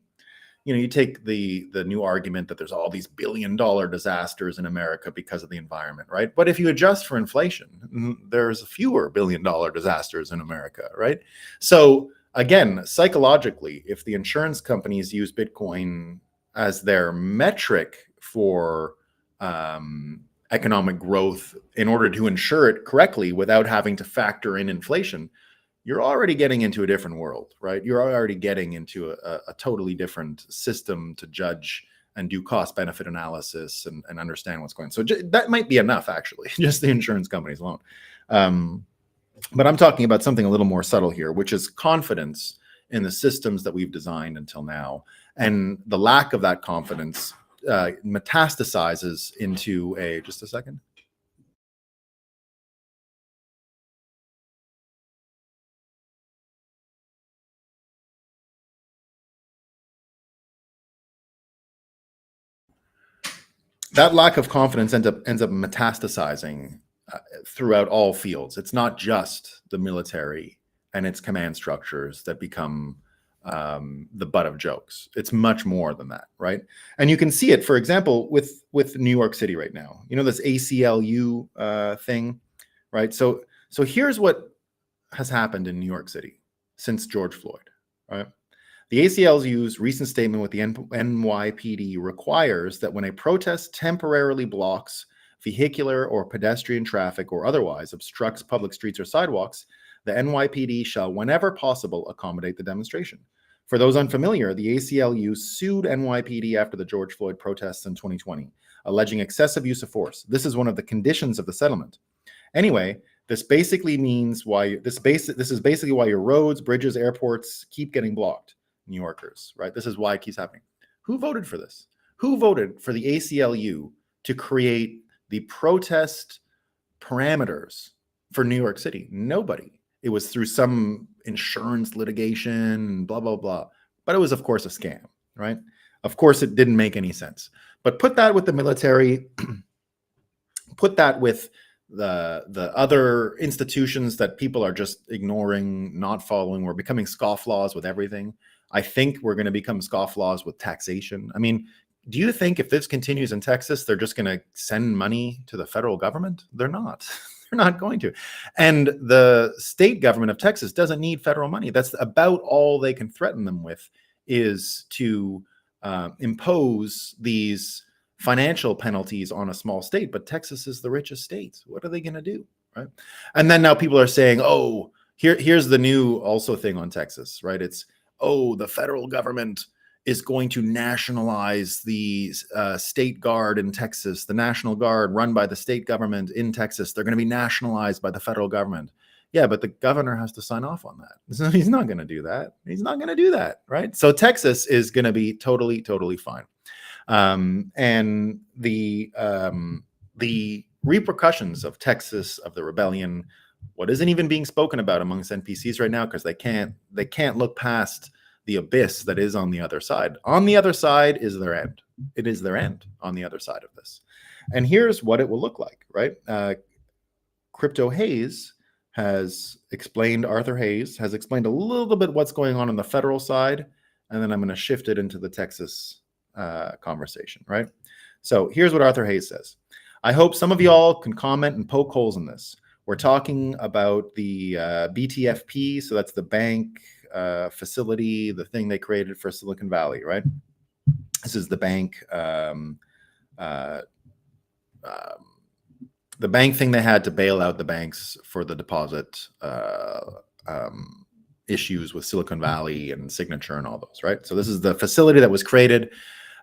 You take the new argument that there's all these billion-dollar disasters in America because of the environment, right? But if you adjust for inflation, there's fewer billion-dollar disasters in America, right? So again, psychologically, if the insurance companies use Bitcoin as their metric for economic growth in order to insure it correctly without having to factor in inflation, you're already getting into a different world, right? You're already getting into a totally different system to judge and do cost benefit analysis and understand what's going on. So that might be enough, actually, just the insurance companies alone. But I'm talking about something a little more subtle here, which is confidence in the systems that we've designed until now. And the lack of that confidence metastasizes into just a second. That lack of confidence ends up metastasizing throughout all fields. It's not just the military and its command structures that become the butt of jokes. It's much more than that, right? And you can see it, for example, with New York City right now. You know, this ACLU thing, right? So here's what has happened in New York City since George Floyd, right? The ACLU's recent statement with the NYPD requires that when a protest temporarily blocks vehicular or pedestrian traffic or otherwise obstructs public streets or sidewalks, the NYPD shall, whenever possible, accommodate the demonstration. For those unfamiliar, the ACLU sued NYPD after the George Floyd protests in 2020, alleging excessive use of force. This is one of the conditions of the settlement. Anyway, this basically means why this is basically why your roads, bridges, airports keep getting blocked, New Yorkers, right? This is why it keeps happening. Who voted for this? Who voted for the ACLU to create the protest parameters for New York City? Nobody. It was through some insurance litigation, blah, blah, blah. But it was, of course, a scam, right? Of course, it didn't make any sense. But put that with the military, put that with the other institutions that people are just ignoring, not following. We're becoming scofflaws with everything. I think we're going to become scofflaws with taxation. I mean, do you think if this continues in Texas, they're just going to send money to the federal government? They're not. They're not going to. And the state government of Texas doesn't need federal money. That's about all they can threaten them with, is to impose these financial penalties on a small state. But Texas is the richest state. What are they going to do, right? And then now people are saying, oh, here's the new also thing on Texas, right? It's, oh, the federal government is going to nationalize the state guard in Texas, the National Guard run by the state government in Texas. They're going to be nationalized by the federal government. Yeah, but the governor has to sign off on that. So he's not going to do that. He's not going to do that, right? So Texas is going to be totally, totally fine. And the repercussions of Texas, of the rebellion, what isn't even being spoken about amongst NPCs right now, because they can't look past the abyss that is on the other side. On the other side is their end. It is their end on the other side of this. And here's what it will look like, right? Crypto Hayes has explained, Arthur Hayes has explained a little bit what's going on the federal side, and then I'm going to shift it into the Texas conversation, right? So here's what Arthur Hayes says. I hope some of y'all can comment and poke holes in this. We're talking about the BTFP, so that's the bank facility, the thing they created for Silicon Valley, right? This is the bank, the bank thing they had to bail out the banks for the deposit issues with Silicon Valley and Signature and all those, right? So this is the facility that was created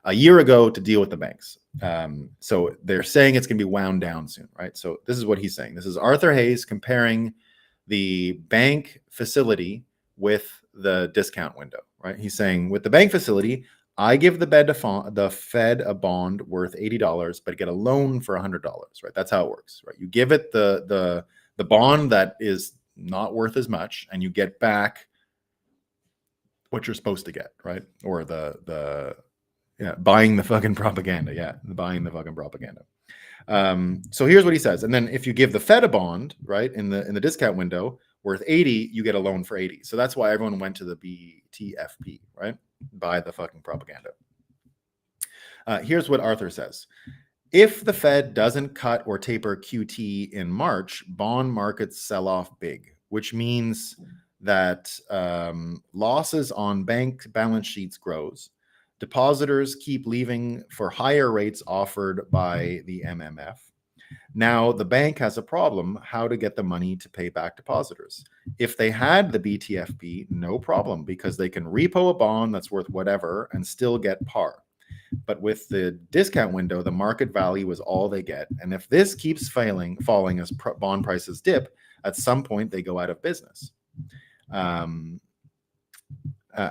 a year ago to deal with the banks. So they're saying it's going to be wound down soon, right? So this is what he's saying. This is Arthur Hayes comparing the bank facility with the discount window, right? He's saying with the bank facility, I give the Fed a bond worth $80, but get a loan for $100, right? That's how it works, right? You give it the bond that is not worth as much, and you get back what you're supposed to get, right? Or buying the fucking propaganda. Yeah, buying the fucking propaganda. So here's what he says. And then if you give the Fed a bond, right, in the discount window worth 80, you get a loan for 80. So that's why everyone went to the BTFP, right? Buy the fucking propaganda. Here's what Arthur says. If the Fed doesn't cut or taper QT in March, bond markets sell off big, which means that losses on bank balance sheets grows. Depositors keep leaving for higher rates offered by the MMF. Now the bank has a problem how to get the money to pay back depositors. If they had the BTFP, no problem, because they can repo a bond that's worth whatever and still get par. But with the discount window, the market value is all they get. And if this keeps falling as bond prices dip, at some point they go out of business.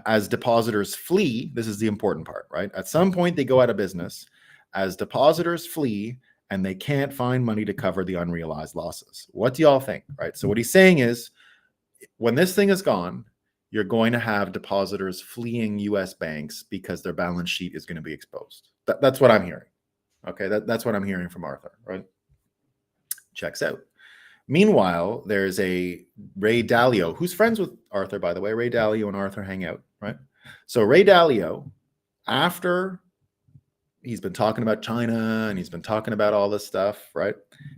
As depositors flee, this is the important part, right? At some point they go out of business. As depositors flee and they can't find money to cover the unrealized losses. What do y'all think, right? So what he's saying is, when this thing is gone, you're going to have depositors fleeing U.S. banks because their balance sheet is going to be exposed. That's what I'm hearing. Okay, that's what I'm hearing from Arthur, right? Checks out. Meanwhile, there's a Ray Dalio, who's friends with Arthur, by the way. Ray Dalio and Arthur hang out. right? So Ray Dalio, after he's been talking about China and he's been talking about all this stuff, right?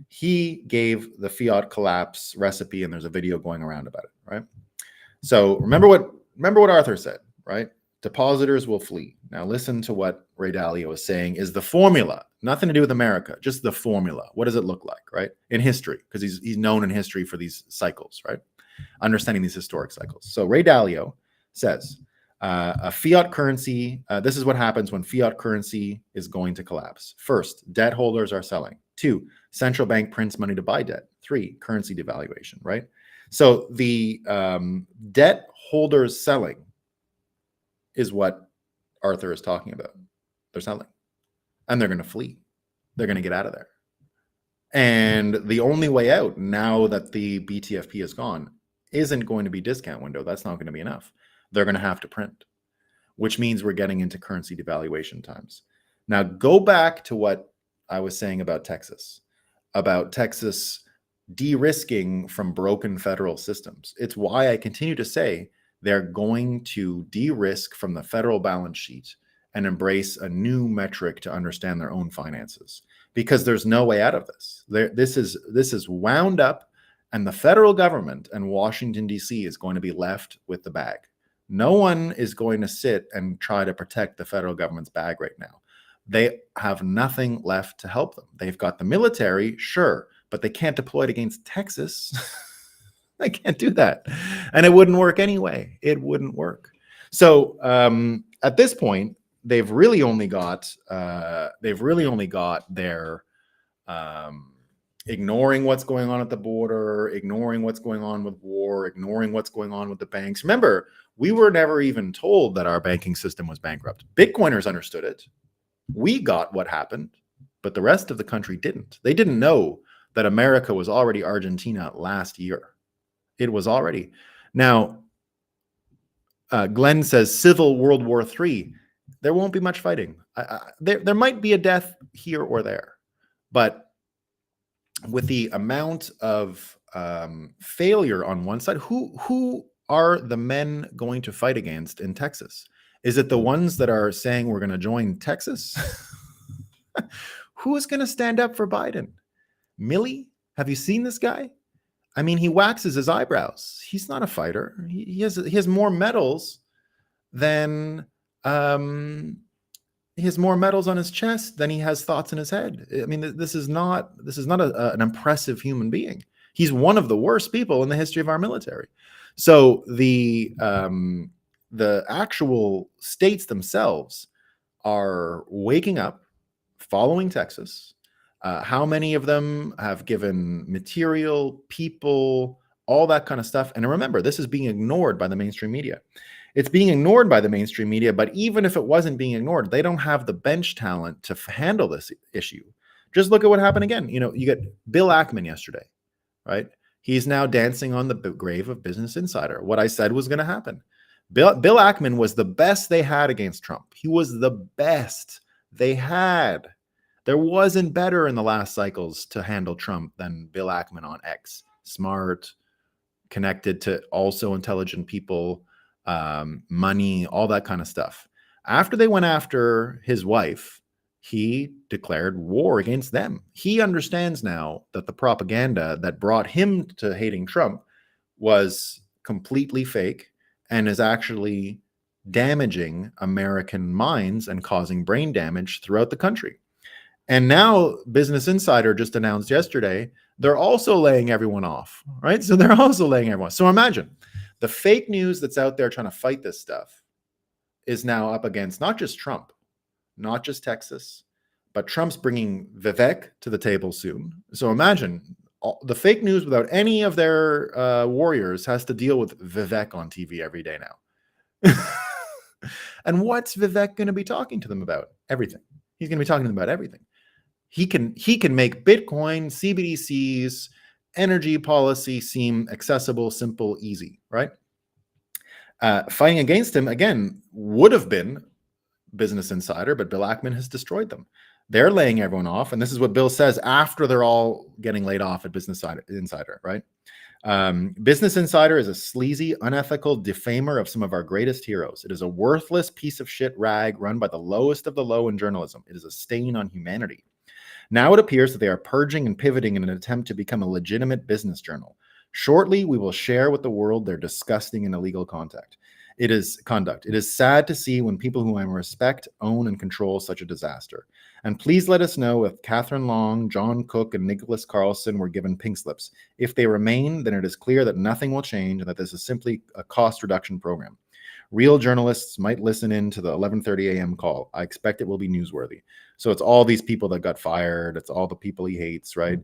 He gave the fiat collapse recipe, and there's a video going around about it, right? So remember what Arthur said, right? Depositors will flee. Now listen to what Ray Dalio is saying is the formula, nothing to do with America, just the formula. What does it look like, right? In history, because he's known in history for these cycles, right? Understanding these historic cycles. So Ray Dalio says, a fiat currency, this is what happens when fiat currency is going to collapse. First, debt holders are selling. 2, central bank prints money to buy debt. 3, currency devaluation, right? So the debt holders selling is what Arthur is talking about. They're selling, and they're going to flee. They're going to get out of there. And the only way out, now that the BTFP is gone, isn't going to be discount window. That's not going to be enough. They're going to have to print, which means we're getting into currency devaluation times. Now, go back to what I was saying about Texas de-risking from broken federal systems. It's why I continue to say they're going to de-risk from the federal balance sheet and embrace a new metric to understand their own finances, because there's no way out of this. This is wound up, and the federal government and Washington, D.C. is going to be left with the bag. No one is going to sit and try to protect the federal government's bag right now. They have nothing left to help them. They've got the military, sure, but they can't deploy it against Texas. They can't do that. And it wouldn't work anyway. It wouldn't work. So at this point, they've really only got their ignoring what's going on at the border, ignoring what's going on with war, ignoring what's going on with the banks. Remember, we were never even told that our banking system was bankrupt. Bitcoiners understood it. We got what happened, but the rest of the country didn't. They didn't know that America was already Argentina last year. It was already. Now, Glenn says civil World War III. There won't be much fighting. There might be a death here or there, but with the amount of failure on one side, who are the men going to fight against in Texas? Is it the ones that are saying we're going to join Texas? Who is going to stand up for Biden? Milley? Have you seen this guy? I mean, he waxes his eyebrows. He's not a fighter. He has more medals than he has more medals on his chest than he has thoughts in his head. I mean, this is not an impressive human being. He's one of the worst people in the history of our military. So the actual states themselves are waking up, following Texas. How many of them have given material, people, all that kind of stuff? And remember, this is being ignored by the mainstream media. It's being ignored by the mainstream media, but even if it wasn't being ignored, they don't have the bench talent to handle this issue. Just look at what happened again. You get Bill Ackman yesterday, right? He's now dancing on the grave of Business Insider. What I said was going to happen. Bill Ackman was the best they had against Trump. He was the best they had. There wasn't better in the last cycles to handle Trump than Bill Ackman on X. Smart, connected to also intelligent people, money, all that kind of stuff. After they went after his wife, he declared war against them. He understands now that the propaganda that brought him to hating Trump was completely fake and is actually damaging American minds and causing brain damage throughout the country. And now Business Insider just announced yesterday, they're also laying everyone off, right? So they're also laying everyone off. So imagine the fake news that's out there trying to fight this stuff is now up against not just Trump, not just Texas, but Trump's bringing Vivek to the table soon. So imagine the fake news without any of their warriors has to deal with Vivek on TV every day now. And what's Vivek going to be talking to them about? Everything. He's going to be talking to them about everything. He can make Bitcoin, CBDCs, energy policy seem accessible, simple, easy, right? Fighting against him, again, would have been Business Insider, but Bill Ackman has destroyed them. They're laying everyone off, and this is what Bill says after they're all getting laid off at Business Insider, right? Business Insider is a sleazy, unethical defamer of some of our greatest heroes. It is a worthless piece of shit rag run by the lowest of the low in journalism. It is a stain on humanity. Now it appears that they are purging and pivoting in an attempt to become a legitimate business journal. Shortly, we will share with the world their disgusting and illegal conduct. It is sad to see when people whom I respect own and control such a disaster. And please let us know if Catherine Long, John Cook, and Nicholas Carlson were given pink slips. If they remain, then it is clear that nothing will change and that this is simply a cost reduction program. Real journalists might listen in to the 11:30 a.m. call. I expect it will be newsworthy. So it's all these people that got fired. It's all the people he hates, right?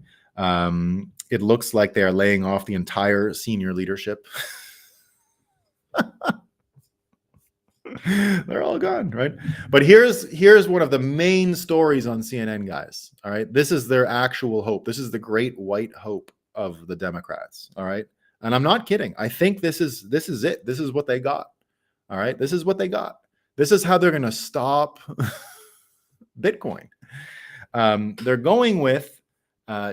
It looks like they are laying off the entire senior leadership. They're all gone, right? But here's one of the main stories on CNN, guys. All right, this is their actual hope. This is the great white hope of the Democrats. All right, and I'm not kidding. I think this is it. This is what they got. All right, this is what they got. This is how they're going to stop Bitcoin. They're going with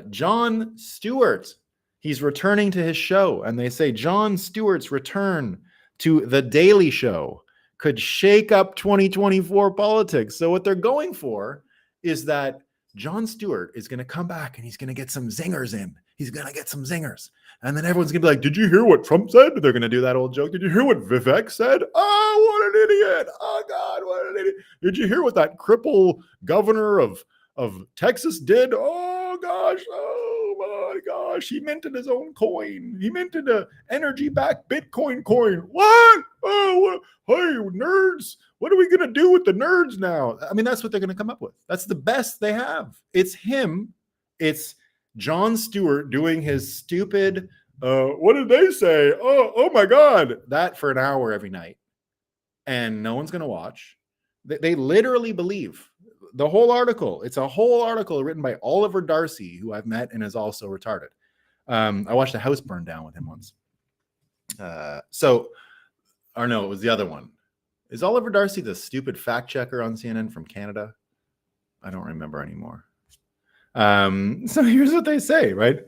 Jon Stewart. He's returning to his show, and they say Jon Stewart's return to The Daily Show could shake up 2024 politics. So what they're going for is that Jon Stewart is going to come back and he's going to get some zingers in. He's going to get some zingers. And then everyone's going to be like, did you hear what Trump said? They're going to do that old joke. Did you hear what Vivek said? Oh, what an idiot. Oh, God, what an idiot. Did you hear what that cripple governor of Texas did? Oh, gosh. Oh, my gosh. He minted his own coin. He minted a energy-backed Bitcoin coin. What? Oh, hey, nerds. What are we going to do with the nerds now? I mean, that's what they're going to come up with. That's the best they have. It's him. It's Jon Stewart doing his stupid, what did they say? Oh my God. That for an hour every night. And no one's going to watch. They literally believe the whole article. It's a whole article written by Oliver Darcy, who I've met and is also retarded. I watched a house burn down with him once. Or no, it was the other one. Is Oliver Darcy the stupid fact checker on CNN from Canada? I don't remember anymore. So here's what they say, right?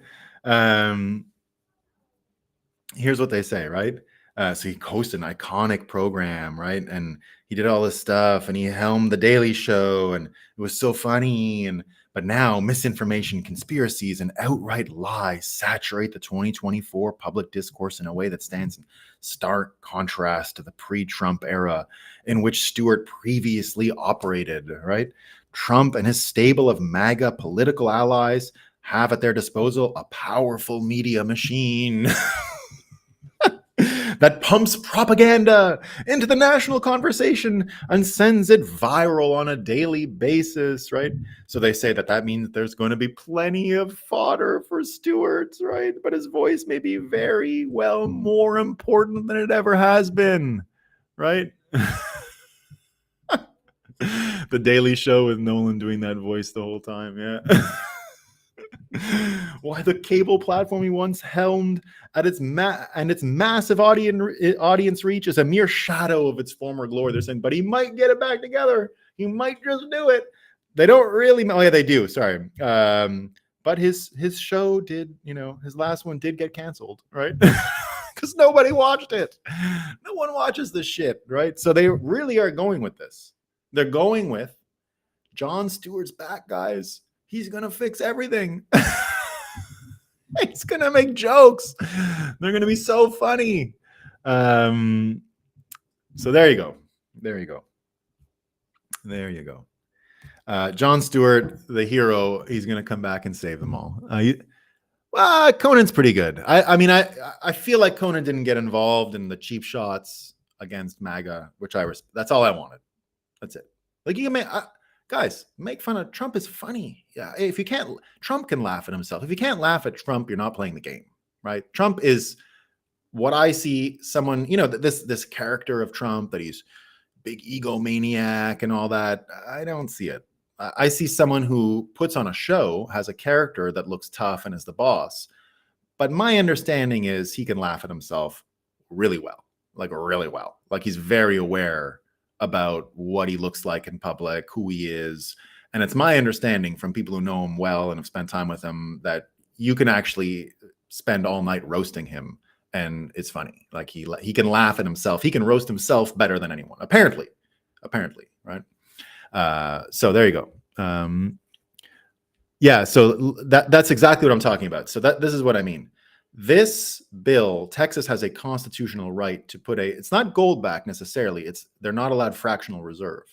Here's what they say, right? So he hosted an iconic program, right? And he did all this stuff and he helmed The Daily Show and it was so funny. But now misinformation, conspiracies, and outright lies saturate the 2024 public discourse in a way that stands in stark contrast to the pre-Trump era in which Stewart previously operated, right? Trump and his stable of MAGA political allies have at their disposal a powerful media machine that pumps propaganda into the national conversation and sends it viral on a daily basis, right? So they say that means there's going to be plenty of fodder for Stewart, right? But his voice may be very well more important than it ever has been, right? The Daily Show with Nolan doing that voice the whole time, yeah. Why the cable platform he once helmed at its massive audience reach is a mere shadow of its former glory. They're saying, but he might get it back together. He might just do it. They don't really. Oh yeah, they do. Sorry. But his show did. His last one did get canceled, right? Because nobody watched it. No one watches this shit, right? So they really are going with this. They're going with Jon Stewart's back, guys. He's going to fix everything. He's going to make jokes. They're going to be so funny. So there you go. There you go. There you go. Jon Stewart, the hero, he's going to come back and save them all. Conan's pretty good. I feel like Conan didn't get involved in the cheap shots against MAGA, which that's all I wanted. That's it. Like, you can make fun of Trump is funny. Yeah. If you can't, Trump can laugh at himself. If you can't laugh at Trump, you're not playing the game, right? Trump is what I see someone, this character of Trump, that he's big egomaniac and all that. I don't see it. I see someone who puts on a show, has a character that looks tough and is the boss. But my understanding is he can laugh at himself really well. Like he's very aware about what he looks like in public, who he is. And it's my understanding from people who know him well and have spent time with him that you can actually spend all night roasting him, and it's funny. Like he can laugh at himself. He can roast himself better than anyone, apparently, right? So there you go. Yeah, so that's exactly what I'm talking about. So this is what I mean. This bill, Texas has a constitutional right to put it's not gold back necessarily. They're not allowed fractional reserve.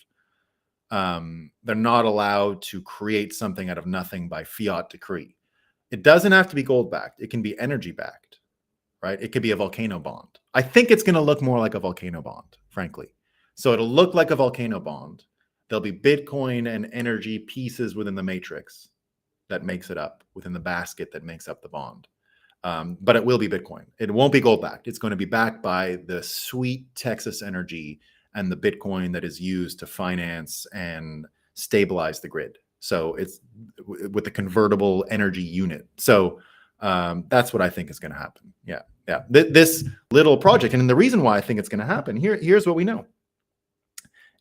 They're not allowed to create something out of nothing by fiat decree. It doesn't have to be gold backed. It can be energy backed, right? It could be a volcano bond. I think it's going to look more like a volcano bond, frankly. So it'll look like a volcano bond. There'll be Bitcoin and energy pieces within the matrix that makes it up, within the basket that makes up the bond. But it will be Bitcoin. It won't be gold backed. It's going to be backed by the sweet Texas energy and the Bitcoin that is used to finance and stabilize the grid. So it's with the convertible energy unit. So that's what I think is going to happen. Yeah. This little project, and the reason why I think it's going to happen, here's what we know.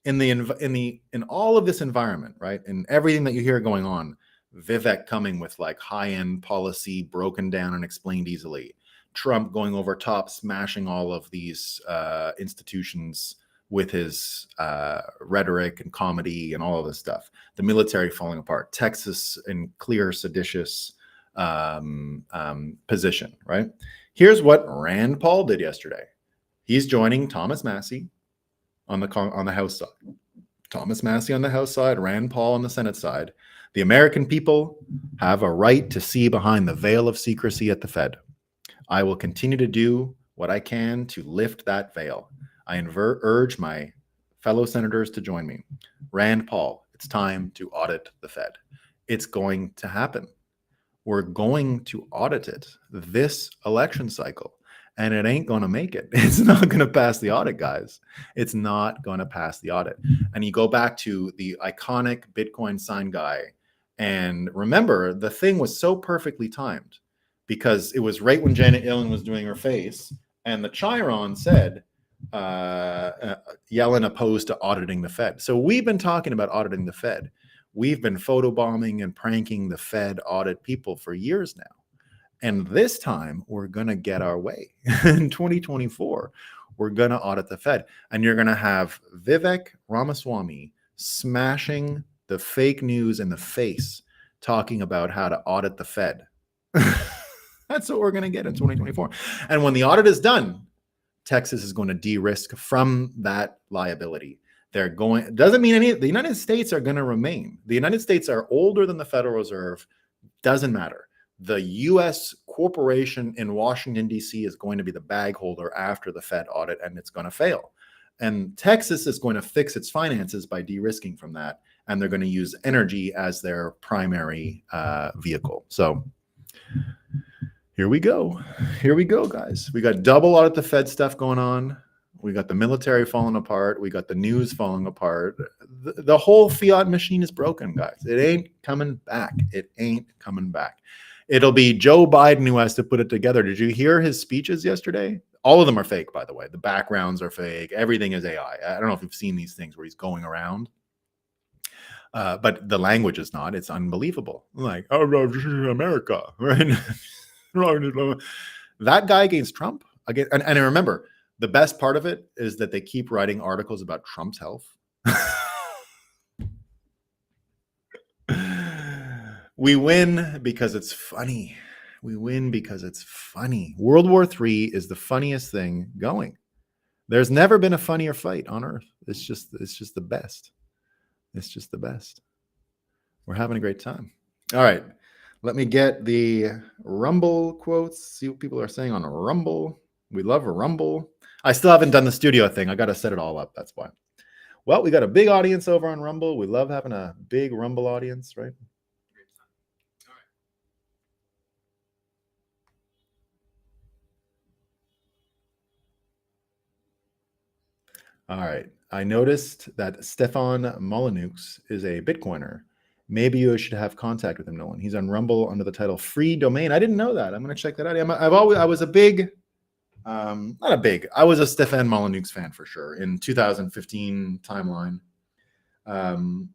In all of this environment, right, and everything that you hear going on, Vivek coming with like high-end policy broken down and explained easily, Trump going over top, smashing all of these institutions with his rhetoric and comedy and all of this stuff, the military falling apart, Texas in clear seditious position, right? Here's what Rand Paul did yesterday. He's joining Thomas Massie on the House side. Thomas Massie on the House side, Rand Paul on the Senate side. The American people have a right to see behind the veil of secrecy at the Fed. I will continue to do what I can to lift that veil. I urge my fellow senators to join me. Rand Paul, it's time to audit the Fed. It's going to happen. We're going to audit it this election cycle, and it ain't going to make it. It's not going to pass the audit, guys. It's not going to pass the audit. And you go back to the iconic Bitcoin sign guy, and remember, the thing was so perfectly timed because it was right when Janet Yellen was doing her face, and the Chiron said, Yellen opposed to auditing the Fed. So we've been talking about auditing the Fed. We've been photobombing and pranking the Fed audit people for years now. And this time, we're going to get our way. In 2024, we're going to audit the Fed. And you're going to have Vivek Ramaswamy smashing the fake news in the face, talking about how to audit the Fed. That's what we're going to get in 2024. And when the audit is done, Texas is going to de-risk from that liability. Doesn't mean the United States are going to remain. The United States are older than the Federal Reserve. Doesn't matter. The U.S. corporation in Washington, D.C. is going to be the bag holder after the Fed audit, and it's going to fail. And Texas is going to fix its finances by de-risking from that, and they're going to use energy as their primary vehicle. So here we go. Here we go, guys. We got double audit the Fed stuff going on. We got the military falling apart. We got the news falling apart. The whole fiat machine is broken, guys. It ain't coming back. It ain't coming back. It'll be Joe Biden who has to put it together. Did you hear his speeches yesterday? All of them are fake, by the way. The backgrounds are fake. Everything is AI. I don't know if you've seen these things where he's going around. But the language is not. It's unbelievable. Like, oh, America, right? That guy against Trump. Again, and remember, the best part of it is that they keep writing articles about Trump's health. We win because it's funny. We win because it's funny. World War III is the funniest thing going. There's never been a funnier fight on Earth. It's just the best. It's just the best. We're having a great time. All right. Let me get the Rumble quotes. See what people are saying on Rumble. We love Rumble. I still haven't done the studio thing. I got to set it all up. That's why. Well, we got a big audience over on Rumble. We love having a big Rumble audience, right? All right. I noticed that Stefan Molyneux is a Bitcoiner. Maybe you should have contact with him, Nolan. He's on Rumble under the title Free Domain. I didn't know that. I'm going to check that out. I was a big, I was a Stefan Molyneux fan for sure in 2015 timeline. And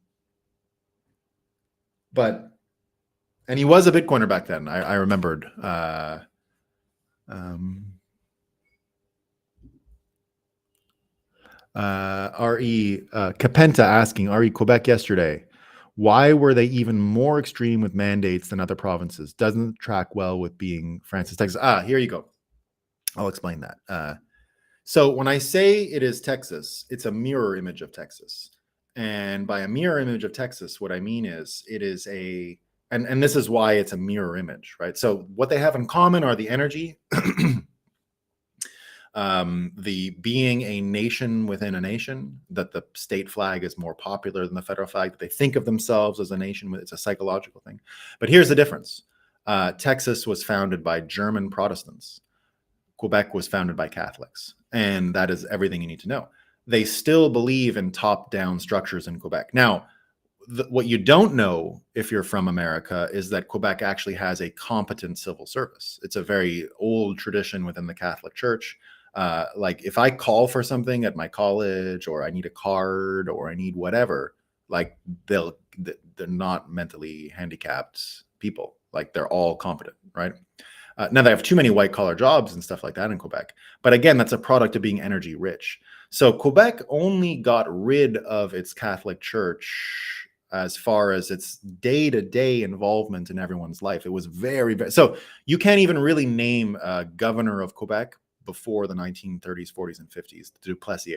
he was a Bitcoiner back then. I remembered. Um, RE Capenta asking, RE Quebec yesterday, why were they even more extreme with mandates than other provinces? Doesn't track well with being Francis, Texas. Here you go. I'll explain that. So when I say it is Texas, it's a mirror image of Texas. And by a mirror image of Texas, what I mean is it is and this is why it's a mirror image, right? So what they have in common are the energy, the being a nation within a nation, that the state flag is more popular than the federal flag, that they think of themselves as a nation. It's a psychological thing. But here's the difference. Texas was founded by German Protestants. Quebec was founded by Catholics. And that is everything you need to know. They still believe in top-down structures in Quebec. Now, what you don't know if you're from America is that Quebec actually has a competent civil service. It's a very old tradition within the Catholic Church. Like if I call for something at my college, or I need a card, or I need whatever, like they're not mentally handicapped people. Like they're all competent, right? Now they have too many white collar jobs and stuff like that in Quebec. But again, that's a product of being energy rich. So Quebec only got rid of its Catholic Church as far as its day-to-day involvement in everyone's life. It was very, very, so you can't even really name a governor of Quebec before the 1930s, 40s, and 50s. The Duplessis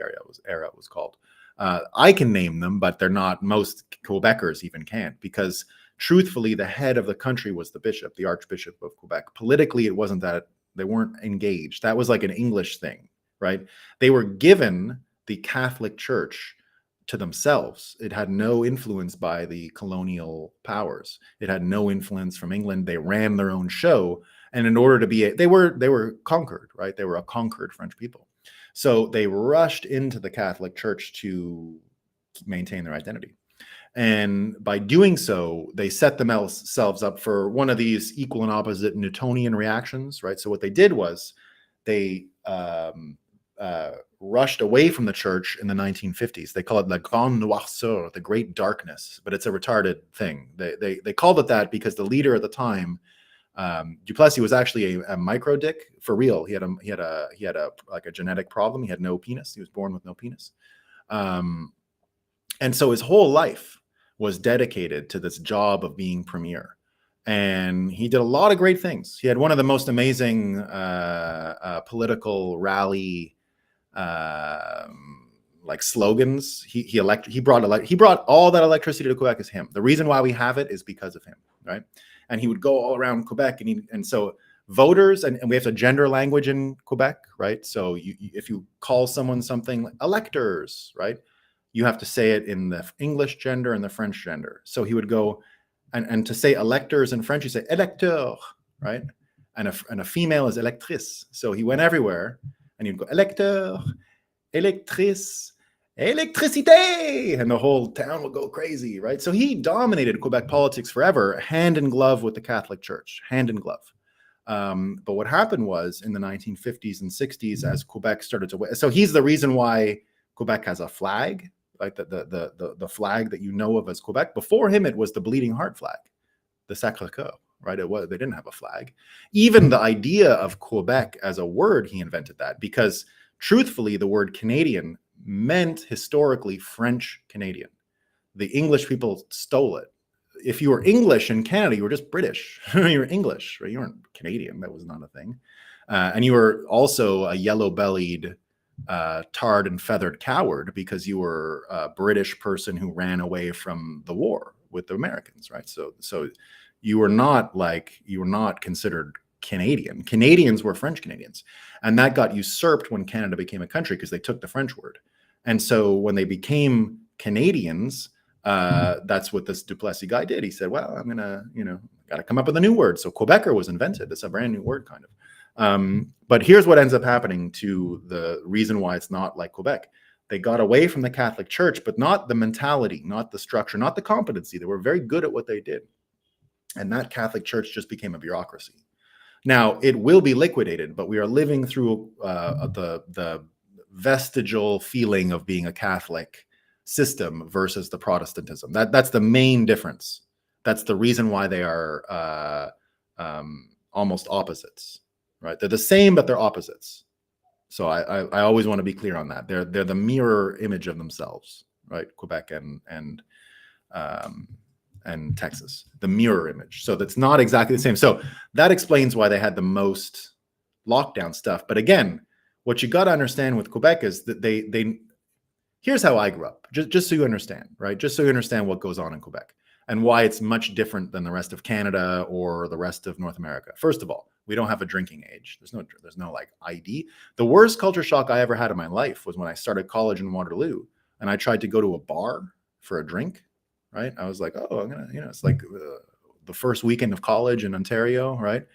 era was called. I can name them, but they're not, most Quebecers even can't, because truthfully, the head of the country was the bishop, the Archbishop of Quebec. Politically, it wasn't that, they weren't engaged. That was like an English thing, right? They were given the Catholic Church to themselves. It had no influence by the colonial powers. It had no influence from England. They ran their own show. And in order to be, they were conquered, right? They were a conquered French people. So they rushed into the Catholic Church to maintain their identity. And by doing so, they set themselves up for one of these equal and opposite Newtonian reactions, right? So what they did was they rushed away from the church in the 1950s. They call it la grande noirceur, the great darkness, but it's a retarded thing. They called it that because the leader at the time, Duplessis, was actually a micro dick for real. He had a like a genetic problem. He had no penis. He was born with no penis. And so his whole life was dedicated to this job of being premier. And he did a lot of great things. He had one of the most amazing political rally like slogans. He brought all that electricity to Quebec as him. The reason why we have it is because of him, right? And he would go all around Quebec, and so voters, and we have a gender language in Quebec, right? So if you call someone something, like electors, right? You have to say it in the English gender and the French gender. So he would go, and to say electors in French, you say électeur, right? And a female is électrice. So he went everywhere, and he'd go électeur, électrice, électricité, and the whole town would go crazy, right? So he dominated Quebec politics forever, hand in glove with the Catholic Church, hand in glove. But what happened was in the 1950s and 60s, as Quebec started to, so he's the reason why Quebec has a flag, like the flag that you know of as Quebec. Before him, it was the Bleeding Heart flag, the Sacré-Cœur, right? They didn't have a flag. Even the idea of Quebec as a word, he invented that, because truthfully, the word Canadian meant historically French Canadian. The English people stole it. If you were English in Canada, you were just British. You were English, right? You weren't Canadian. That was not a thing. And you were also a yellow-bellied, tarred and feathered coward, because you were a British person who ran away from the war with the Americans, right? So you were not considered Canadian. Canadians were French Canadians, and that got usurped when Canada became a country, because they took the French word. And so when they became Canadians, that's what this Duplessis guy did. He said, well, I'm gonna, got to come up with a new word. So Quebecer was invented. It's a brand new word, kind of. But here's what ends up happening to the reason why it's not like Quebec. They got away from the Catholic Church, but not the mentality, not the structure, not the competency. They were very good at what they did. And that Catholic Church just became a bureaucracy. Now, it will be liquidated, but we are living through the vestigial feeling of being a Catholic system versus the Protestantism. That's the main difference. That's the reason why they are almost opposites. right? They're the same, but they're opposites. So I always want to be clear on that. They're the mirror image of themselves, right? Quebec and Texas, the mirror image. So that's not exactly the same. So that explains why they had the most lockdown stuff. But again, what you got to understand with Quebec is that they here's how I grew up, just so you understand, right? Just so you understand what goes on in Quebec and why it's much different than the rest of Canada or the rest of North America. First of all, we don't have a drinking age. There's no like ID. The worst culture shock I ever had in my life was when I started college in Waterloo and I tried to go to a bar for a drink, right? I was like, oh, I'm gonna, it's like the first weekend of college in Ontario, right?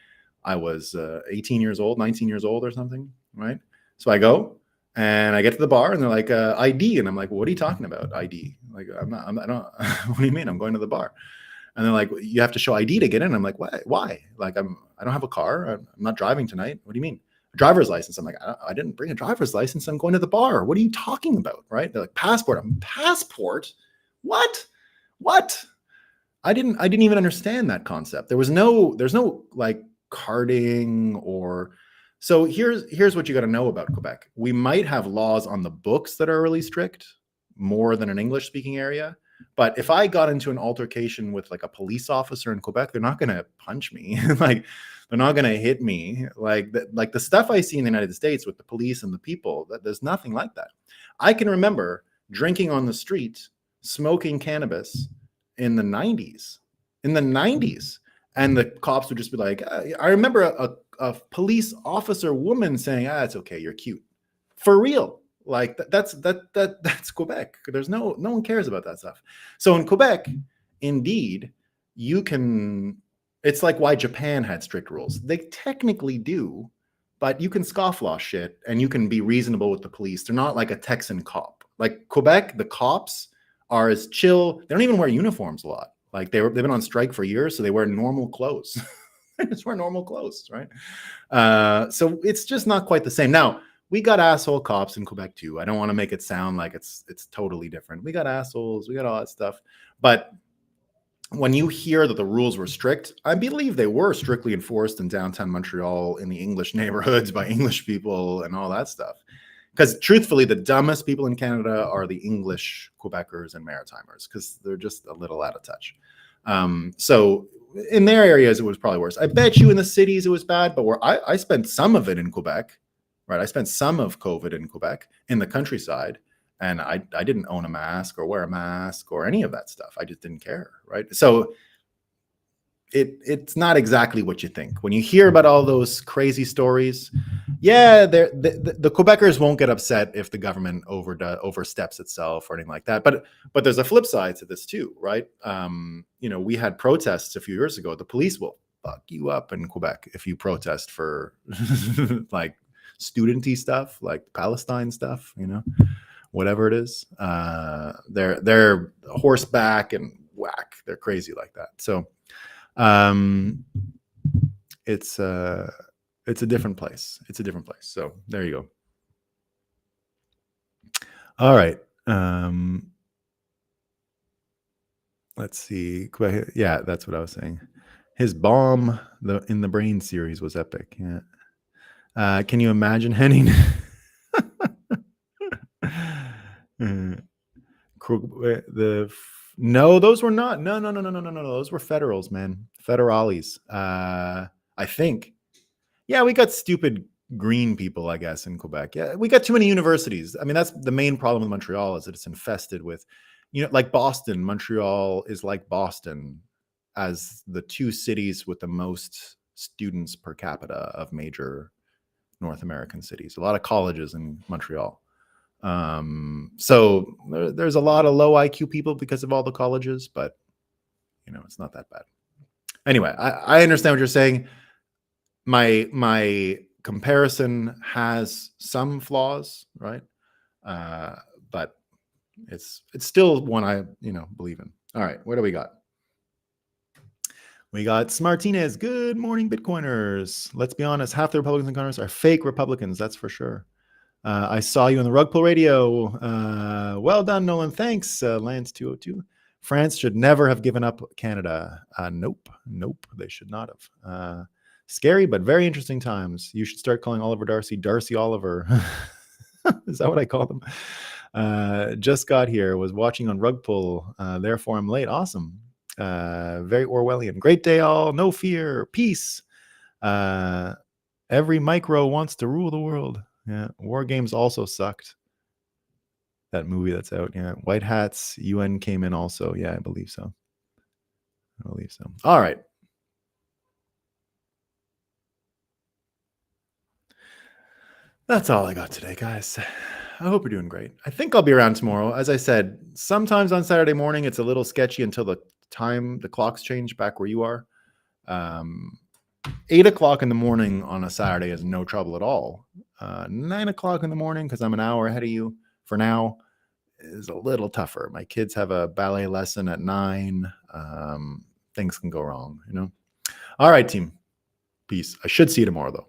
I was 18 years old, 19 years old or something, right? So I go and I get to the bar and they're like, ID. And I'm like, well, what are you talking about? ID? Like, I don't, what do you mean? I'm going to the bar. And they're like, you have to show ID to get in. I'm like, why? Like, I don't have a car. I'm not driving tonight. What do you mean? A driver's license. I'm like, I didn't bring a driver's license. I'm going to the bar. What are you talking about? Right? They're like, passport. Passport? What? I didn't even understand that concept. There's no like carding or, so here's what you got to know about Quebec. We might have laws on the books that are really strict, more than an English speaking area. But if I got into an altercation with like a police officer in Quebec, they're not going to punch me. Like they're not going to hit me. Like the stuff I see in the United States with the police and the people, there's nothing like that. I can remember drinking on the street, smoking cannabis in the 90s. And the cops would just be like, I remember a police officer woman saying, it's okay, you're cute. For real. Like that's Quebec. There's no one cares about that stuff. So in Quebec, indeed, you can, it's like why Japan had strict rules. They technically do, but you can scofflaw shit and you can be reasonable with the police. They're not like a Texan cop. Like Quebec, the cops are as chill. They don't even wear uniforms a lot. Like they've been on strike for years, so they wear normal clothes. They just wear normal clothes, right? So it's just not quite the same. Now, we got asshole cops in Quebec too. I don't want to make it sound like it's totally different. We got assholes, we got all that stuff. But when you hear that the rules were strict, I believe they were strictly enforced in downtown Montreal in the English neighborhoods by English people and all that stuff. Because truthfully, the dumbest people in Canada are the English Quebecers and Maritimers because they're just a little out of touch. So in their areas, it was probably worse. I bet you in the cities it was bad, but where I spent some of it in Quebec, right? I spent some of COVID in Quebec in the countryside, and I didn't own a mask or wear a mask or any of that stuff. I just didn't care, right? So it's not exactly what you think. When you hear about all those crazy stories, yeah, the Quebecers won't get upset if the government oversteps itself or anything like that. But there's a flip side to this too, right? We had protests a few years ago. The police will fuck you up in Quebec if you protest for like studenty stuff, like Palestine stuff, whatever it is. They're horseback and whack. They're crazy like that. So it's a different place. So there you go. All right. Let's see. Yeah, that's what I was saying. His bomb in the Brain series was epic. Yeah. Can you imagine Henning? No, those were not. No. Those were federals, man. Federales. I think. Yeah, we got stupid green people, I guess, in Quebec. Yeah, we got too many universities. I mean, that's the main problem with Montreal is that it's infested with, like Boston. Montreal is like Boston as the two cities with the most students per capita of major North American cities. A lot of colleges in Montreal. So there's a lot of low IQ people because of all the colleges, but it's not that bad. Anyway, I understand what you're saying. My comparison has some flaws, right? But it's still one I believe in. All right, what do we got? We got Smartinez. Good morning, Bitcoiners. Let's be honest, half the Republicans in Congress are fake Republicans, that's for sure. I saw you on the Rug Pull Radio. Well done, Nolan. Thanks, Lance 202. France should never have given up Canada. Nope, they should not have. Scary, but very interesting times. You should start calling Oliver Darcy Darcy Oliver. Is that what I call them? Just got here, was watching on rug pull. Therefore, I'm late. Awesome. Very Orwellian. Great day, all. No fear. Peace. Every micro wants to rule the world. Yeah. War Games also sucked. That movie that's out. Yeah. White Hats. UN came in also. Yeah, I believe so. All right. That's all I got today, guys. I hope you're doing great. I think I'll be around tomorrow. As I said, sometimes on Saturday morning, it's a little sketchy until the clocks change back where you are. 8 o'clock in the morning on a Saturday is no trouble at all. 9 o'clock in the morning, because I'm an hour ahead of you for now, is a little tougher. My kids have a ballet lesson at 9. Things can go wrong, you know? All right, team. Peace. I should see you tomorrow, though.